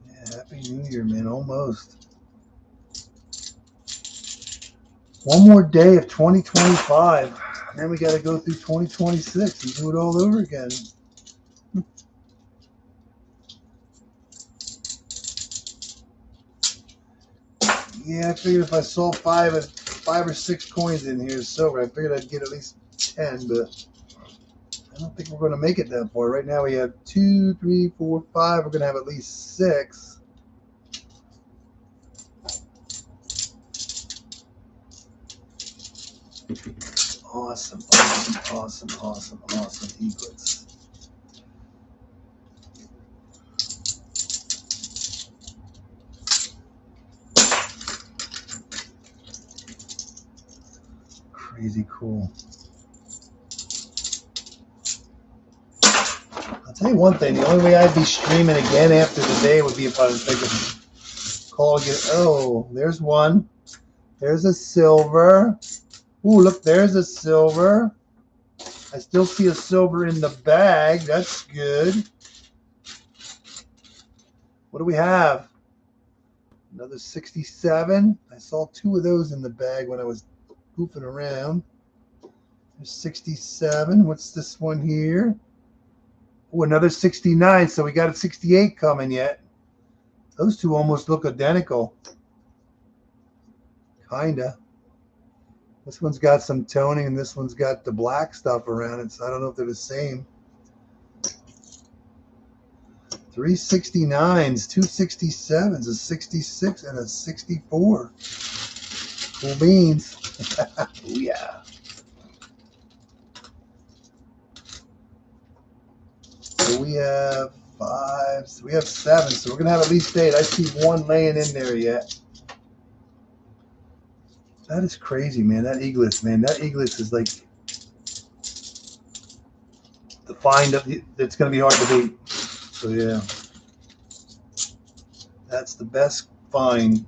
Yeah, Happy New Year, man. Almost. One more day of 2025. Then we got to go through 2026 and do it all over again. Yeah, I figured if I saw five or six coins in here silver, I figured I'd get at least 10, but I don't think we're going to make it that far. Right now we have 2, 3, 4, 5. We're going to have at least 6. Awesome, awesome, awesome, awesome, awesome eaglets. Crazy cool. I'll tell you one thing, the only way I'd be streaming again after today would be if I was making call you. Oh, there's one. There's a silver. Ooh, look, there's a silver. I still see a silver in the bag. That's good. What do we have? Another 67. I saw 2 of those in the bag when I was goofing around. There's 67. What's this one here? Oh, another 69. So we got a 68 coming yet. Those 2 almost look identical. Kinda. This one's got some toning, and this one's got the black stuff around it, so I don't know if they're the same. 3 69s, 2 67s, a 66, and a 64. Cool beans. Oh, yeah. So we have 5, so we have 7, so we're going to have at least 8. I see 1 laying in there yet. That is crazy, man. That eaglets, man. That eaglets is like the find of it's going to be hard to beat. So yeah, that's the best find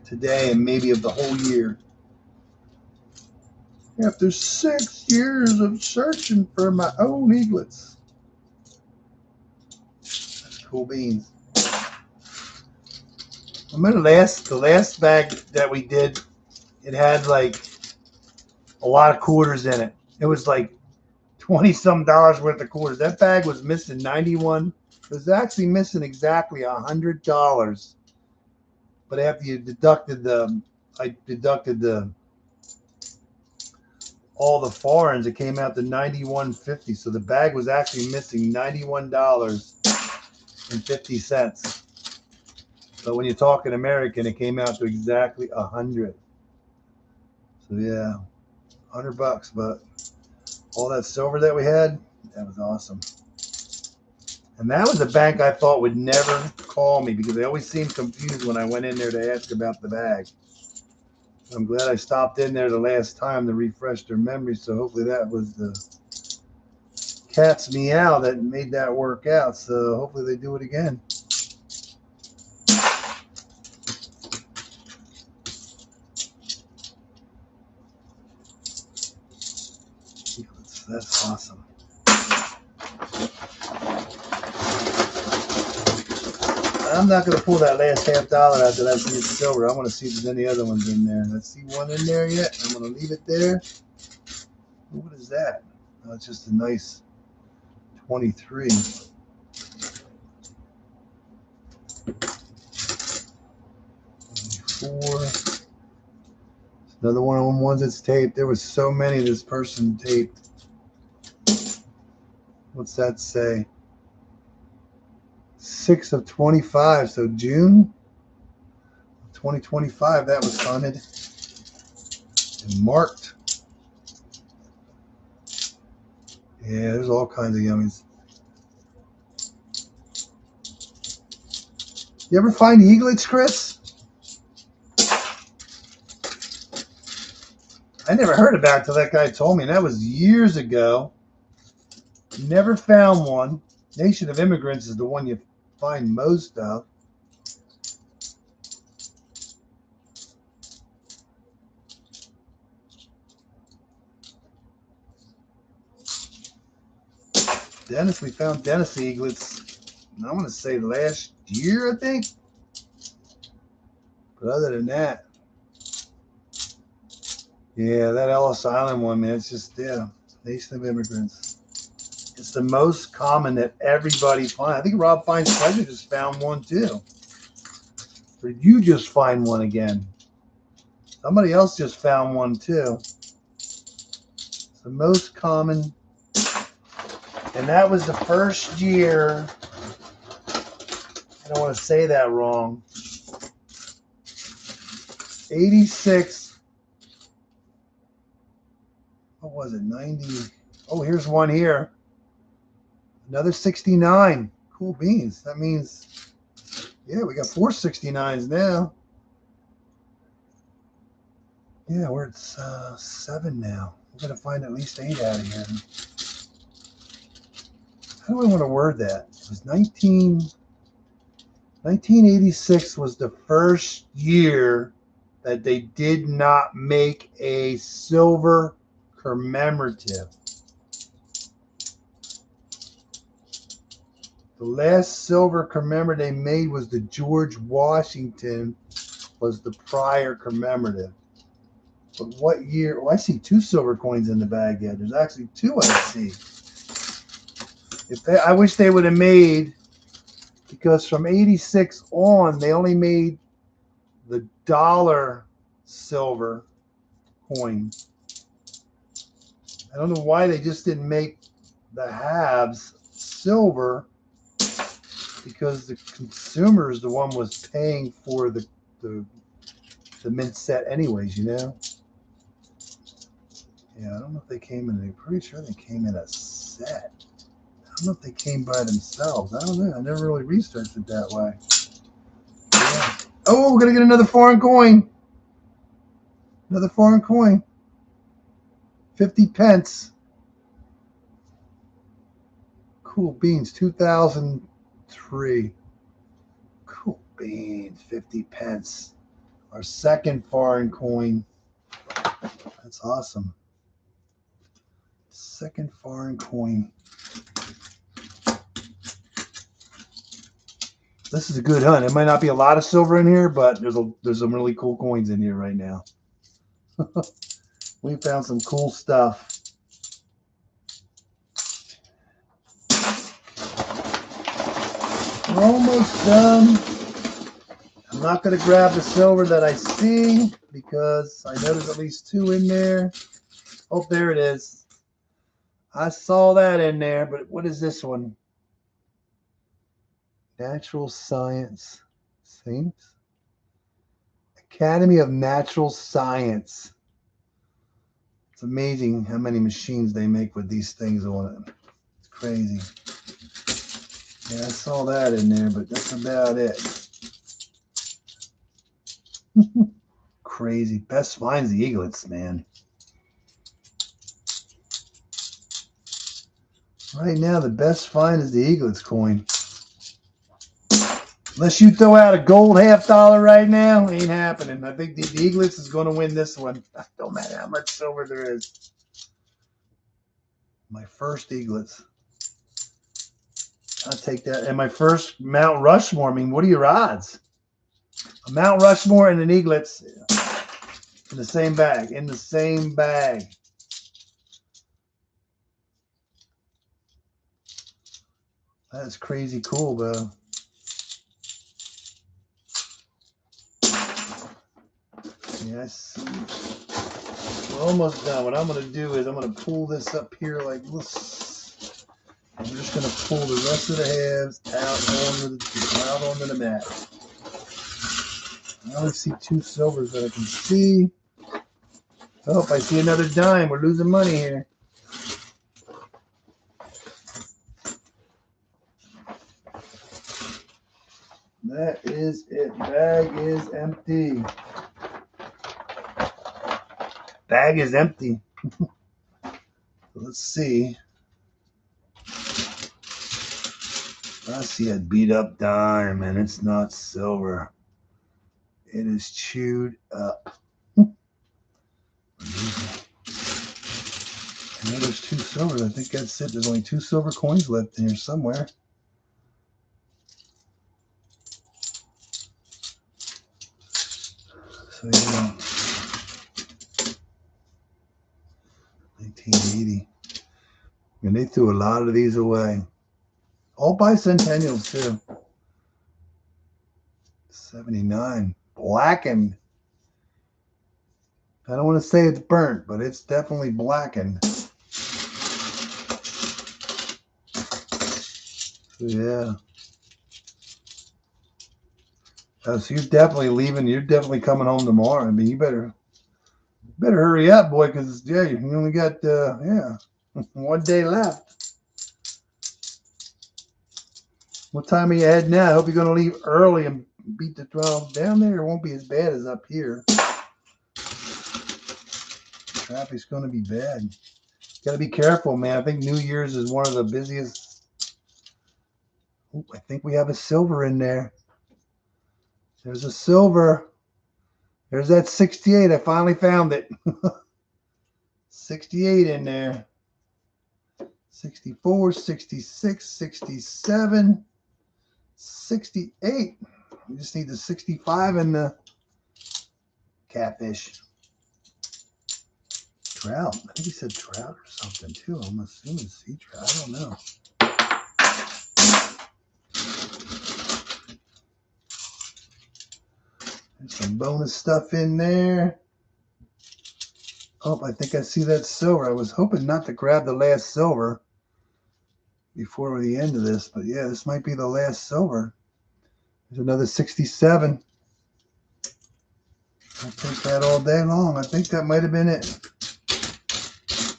today and maybe of the whole year. After 6 years of searching for my own eaglets. That's cool beans. Remember the last bag that we did, it had like a lot of quarters in it. It was like $20-some worth of quarters. That bag was missing 91. It was actually missing exactly $100. But after you deducted I deducted all the foreigns, it came out to $91.50. So the bag was actually missing $91.50. But when you're talking American, it came out to exactly 100. So yeah, $100. But all that silver that we had, that was awesome. And that was a bank I thought would never call me because they always seemed confused when I went in there to ask about the bag. I'm glad I stopped in there the last time to refresh their memory. So hopefully that was the cat's meow that made that work out. So hopefully they do it again. That's awesome. I'm not going to pull that last $50 out that I see it's silver. I want to see if there's any other ones in there. Let's see one in there yet. I'm going to leave it there. What is that? Oh, it's just a nice 23. 24. Another one of them ones that's taped. There was so many this person taped. What's that say? 6 of 25. So June 2025, that was hunted and marked. Yeah, there's all kinds of yummies. You ever find eaglets, Chris? I never heard about it till that guy told me, and that was years ago. Never found one. Nation of Immigrants is the one you find most of. Dennis, we found Dennis eaglets, I want to say last year, I think. But other than that, yeah, that Ellis Island one, man, it's just, yeah, Nation of Immigrants. It's the most common that everybody finds. I think Rob Finds Pleasure just found one too. Or did you just find one again? Somebody else just found one too. It's the most common. And that was the first year. I don't want to say that wrong. 86. What was it? 90. Oh, here's one here. Another 69. Cool beans. That means, yeah, we got 4 69s now. Yeah, we're at 7 now. We're going to find at least 8 out of here. How do I want to word that? It was 1986 was the first year that they did not make a silver commemorative. The last silver commemorative they made was the George Washington, was the prior commemorative. But what year? Oh, I see 2 silver coins in the bag yet. There's actually 2 I see. I wish they would have made, because from 86 on, they only made the dollar silver coin. I don't know why they just didn't make the halves silver, because the consumer is the one was paying for the mint set anyways, you know? Yeah, I don't know if they came in. I'm pretty sure they came in a set. I don't know if they came by themselves. I don't know. I never really researched it that way. Yeah. Oh, we're going to get another foreign coin. Another foreign coin. 50 pence. Cool beans. 2003. Cool beans. 50 pence. Our second foreign coin. That's awesome. Second foreign coin. This is a good hunt. It might not be a lot of silver in here, but there's some really cool coins in here right now. We found some cool stuff. We're almost done. I'm not going to grab the silver that I see because I know there's at least 2 in there. Oh, there it is. I saw that in there, but what is this one? Natural Science. Saints? Academy of Natural Science. It's amazing how many machines they make with these things on it. It's crazy. Yeah, I saw that in there, but that's about it. Crazy. Best finds the eaglets, man. Right now, the best find is the eaglets coin. Unless you throw out a gold $50 right now, ain't happening. I think the eaglets is going to win this one. Don't matter how much silver there is. My first eaglets. I'll take that. And my first Mount Rushmore. I mean, what are your odds? A Mount Rushmore and an eaglets in the same bag. In the same bag. That's crazy cool, bro. Yes. We're almost done. What I'm going to do is I'm going to pull this up here like this. I'm just going to pull the rest of the halves out onto the mat. I only see 2 silvers that I can see. Oh, I see another dime. We're losing money here. That is it. Bag is empty. Bag is empty. Let's see. I see a beat up dime and it's not silver. It is chewed up. And there's 2 silvers. I think that's it. There's only 2 silver coins left in here somewhere. So yeah. 1980. And they threw a lot of these away. All bicentennials too. 79. Blackened. I don't want to say it's burnt, but it's definitely blackened. So yeah. So you're definitely leaving. You're definitely coming home tomorrow. I mean, you better hurry up, boy, because yeah, you only got 1 day left. What time are you heading now? I hope you're going to leave early and beat the 12 down there. It won't be as bad as up here. Traffic's going to be bad. Got to be careful, man. I think New Year's is one of the busiest. Ooh, I think we have a silver in there. There's a silver. There's that 68. I finally found it. 68 in there. 64, 66, 67, 68. We just need the 65 and the catfish. Trout. I think he said trout or something too. I'm assuming sea trout. I don't know. There's some bonus stuff in there. Oh, I think I see that silver. I was hoping not to grab the last silver before the end of this, but yeah, this might be the last silver. There's another 67. I'll take that all day long. I think that might have been it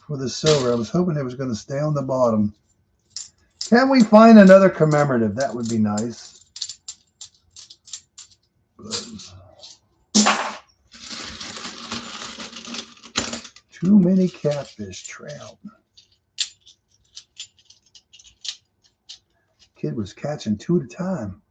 for the silver. I was hoping it was going to stay on the bottom. Can we find another commemorative? That would be nice. Too many catfish. Trout. Kid was catching 2 at a time.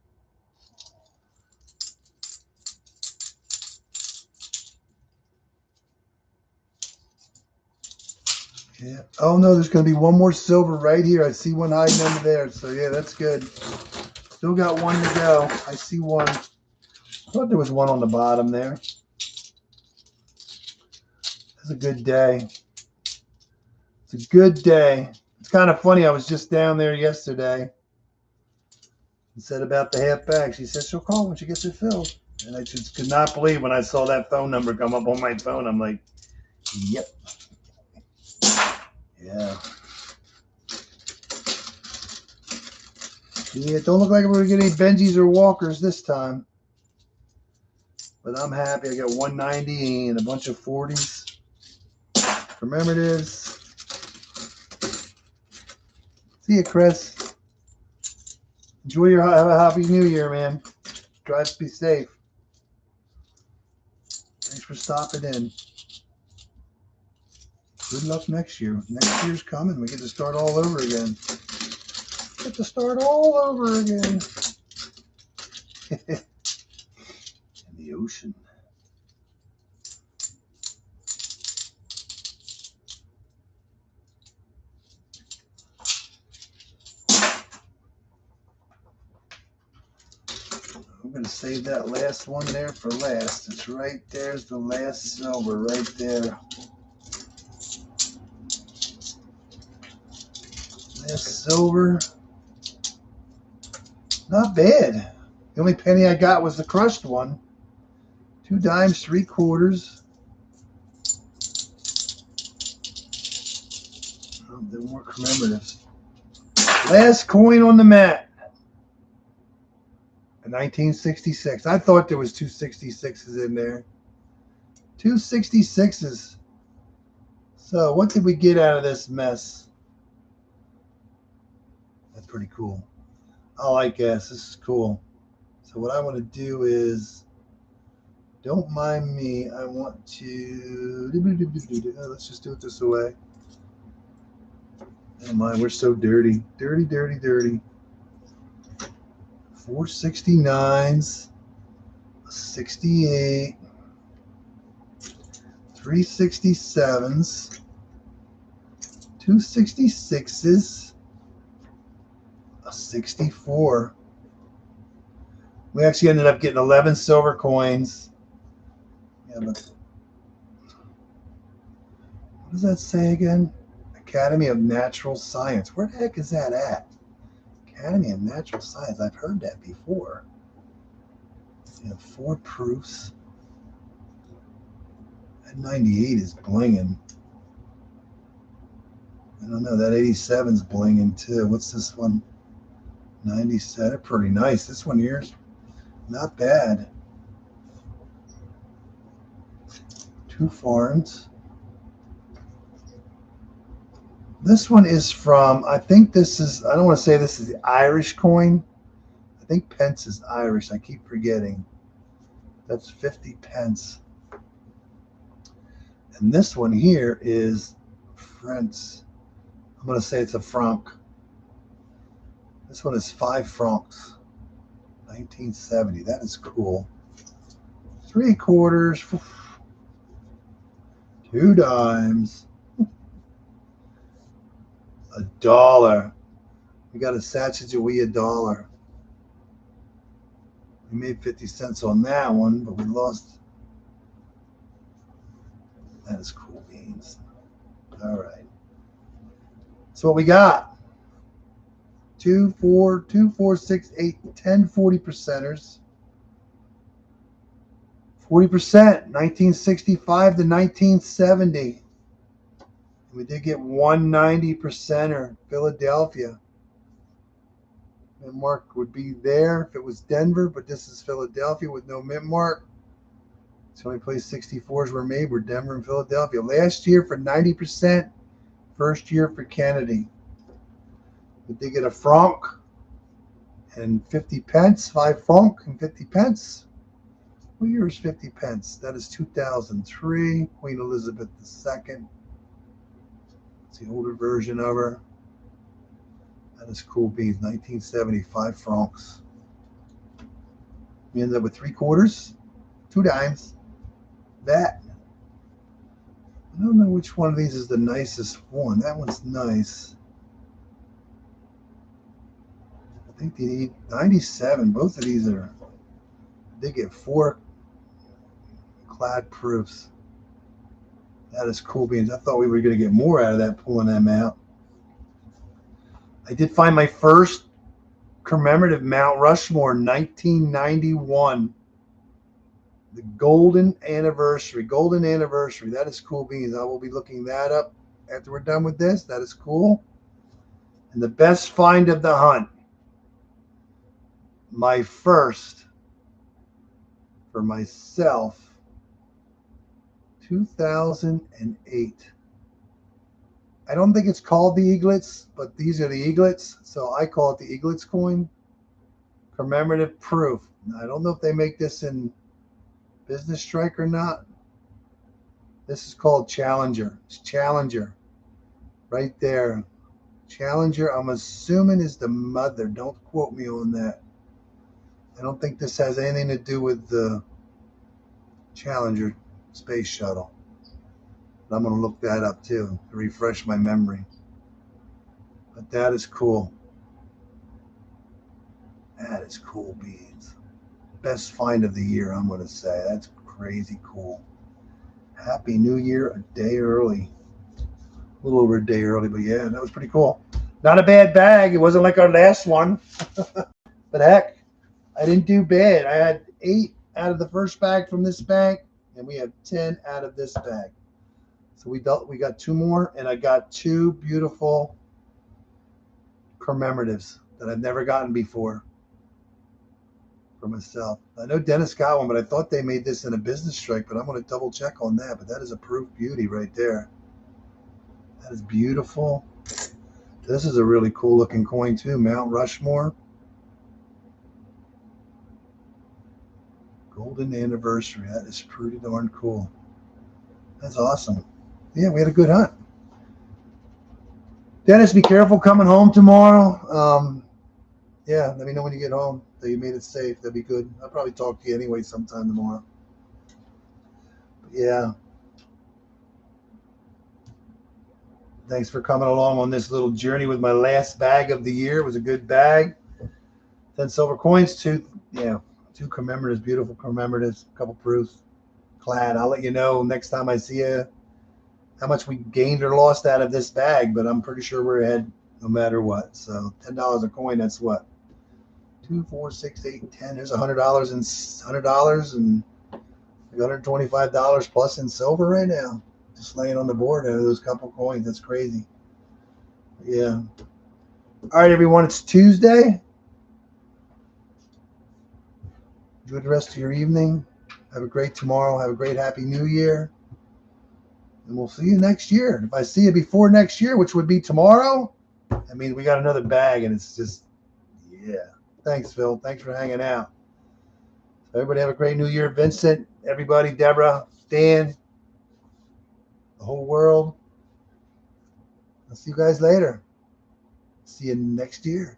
Yeah. Oh no, there's going to be one more silver right here. I see one hiding under there. So yeah, that's good. Still got 1 to go. I see 1. I thought there was 1 on the bottom there. It's a good day. It's a good day. It's kind of funny. I was just down there yesterday and said about the half bag. She said she'll call when she gets it filled. And I just could not believe when I saw that phone number come up on my phone. I'm like, yep. Yeah. Yeah, it don't look like we're going to get any Benjis or Walkers this time. But I'm happy. I got 190 and a bunch of 40s. Commemoratives. See you, Chris. Enjoy your have a happy new year, man. Drive, be safe. Thanks for stopping in. Good luck next year. Next year's coming. We get to start all over again. Get to start all over again. In the ocean. I'm going to save that last one there for last. It's right there's the last silver right there. Last silver. Not bad. The only penny I got was the crushed one. 2 dimes, 3 quarters. Oh, there are more commemoratives. Last coin on the mat. 1966. I thought there was 2 66s in there. 2 66s. So what did we get out of this mess? That's pretty cool. I like this. This is cool. So what I want to do is, don't mind me, I want to, let's just do it this way. Don't mind, we're so dirty. Dirty, dirty, dirty. 469s, 68, 367s, 266s, a 64. We actually ended up getting 11 silver coins. Yeah, but what does that say again? Academy of Natural Science. Where the heck is that at? Academy of Natural Science. I've heard that before. You have 4 proofs. That 98 is blinging. I don't know. That 87 is blinging too. What's this one? 97. Pretty nice. This one here's not bad. 2 foreigns. This one is from, I think this is, I don't want to say this is the Irish coin. I think pence is Irish. I keep forgetting. That's 50 pence. And this one here is French. I'm going to say it's a franc. This one is 5 francs. 1970. That is cool. 3 quarters. 2 dimes. $1. We got a Sacagawea $1. We made 50 cents on that one, but we lost. That is cool beans. All right. So what we got? 2, 4, 6, 8, 10 40 percenters. 40%, 1965 to 1970. We did get 190 percenter, Philadelphia. Mint mark would be there if it was Denver, but this is Philadelphia with no mint mark. It's the only place 64s were made were Denver and Philadelphia. Last year for 90%, first year for Kennedy. We did get a franc and 50 pence, 5 franc and 50 pence. What year is 50 pence? That is 2003, Queen Elizabeth II. It's the older version of her. That is cool beans. 1975 francs. We ended up with 3 quarters, 2 dimes. That. I don't know which one of these is the nicest one. That one's nice. I think the 97. Both of these are. They get 4 clad proofs. That is cool beans. I thought we were going to get more out of that pulling them out. I did find my first commemorative Mount Rushmore, 1991. The golden anniversary. Golden anniversary. That is cool beans. I will be looking that up after we're done with this. That is cool. And the best find of the hunt, my first for myself, 2008. I don't think it's called the eaglets, but these are the eaglets, so I call it the eaglets coin. Commemorative proof. Now, I don't know if they make this in business strike or not. This is called Challenger. It's Challenger right there. Challenger, I'm assuming, is the mother. Don't quote me on that. I don't think this has anything to do with the Challenger space shuttle. But I'm going to look that up too to refresh my memory. But that is cool. That is cool beans. Best find of the year, I'm going to say. That's crazy cool. Happy New Year a day early. A little over a day early, but yeah, that was pretty cool. Not a bad bag. It wasn't like our last one. But heck, I didn't do bad. I had 8 out of the first bag from this bag, and we have 10 out of this bag. So we got 2 more, and I got 2 beautiful commemoratives that I've never gotten before for myself. I know Dennis got one, but I thought they made this in a business strike, but I'm going to double check on that. But that is a proof beauty right there. That is beautiful. This is a really cool looking coin too, Mount Rushmore. Golden anniversary. That is pretty darn cool. That's awesome. Yeah, we had a good hunt. Dennis, be careful coming home tomorrow. Yeah, let me know when you get home that you made it safe. That'd be good. I'll probably talk to you anyway sometime tomorrow. But yeah. Thanks for coming along on this little journey with my last bag of the year. It was a good bag. 10 silver coins, 2 commemoratives, beautiful commemoratives, a couple proofs. Glad. I'll let you know next time I see you how much we gained or lost out of this bag, but I'm pretty sure we're ahead no matter what. So $10 a coin, that's what? 2, 4, 6, 8, 10. There's $100 and $100 and $125 plus in silver right now. Just laying on the board out of those couple coins. That's crazy. Yeah. All right, everyone. It's Tuesday. Enjoy the rest of your evening. Have a great tomorrow. Have a great Happy New Year. And we'll see you next year. If I see you before next year, which would be tomorrow, I mean, we got another bag, and it's just, yeah. Thanks, Phil. Thanks for hanging out. So everybody have a great New Year. Vincent, everybody, Deborah, Dan, the whole world. I'll see you guys later. See you next year.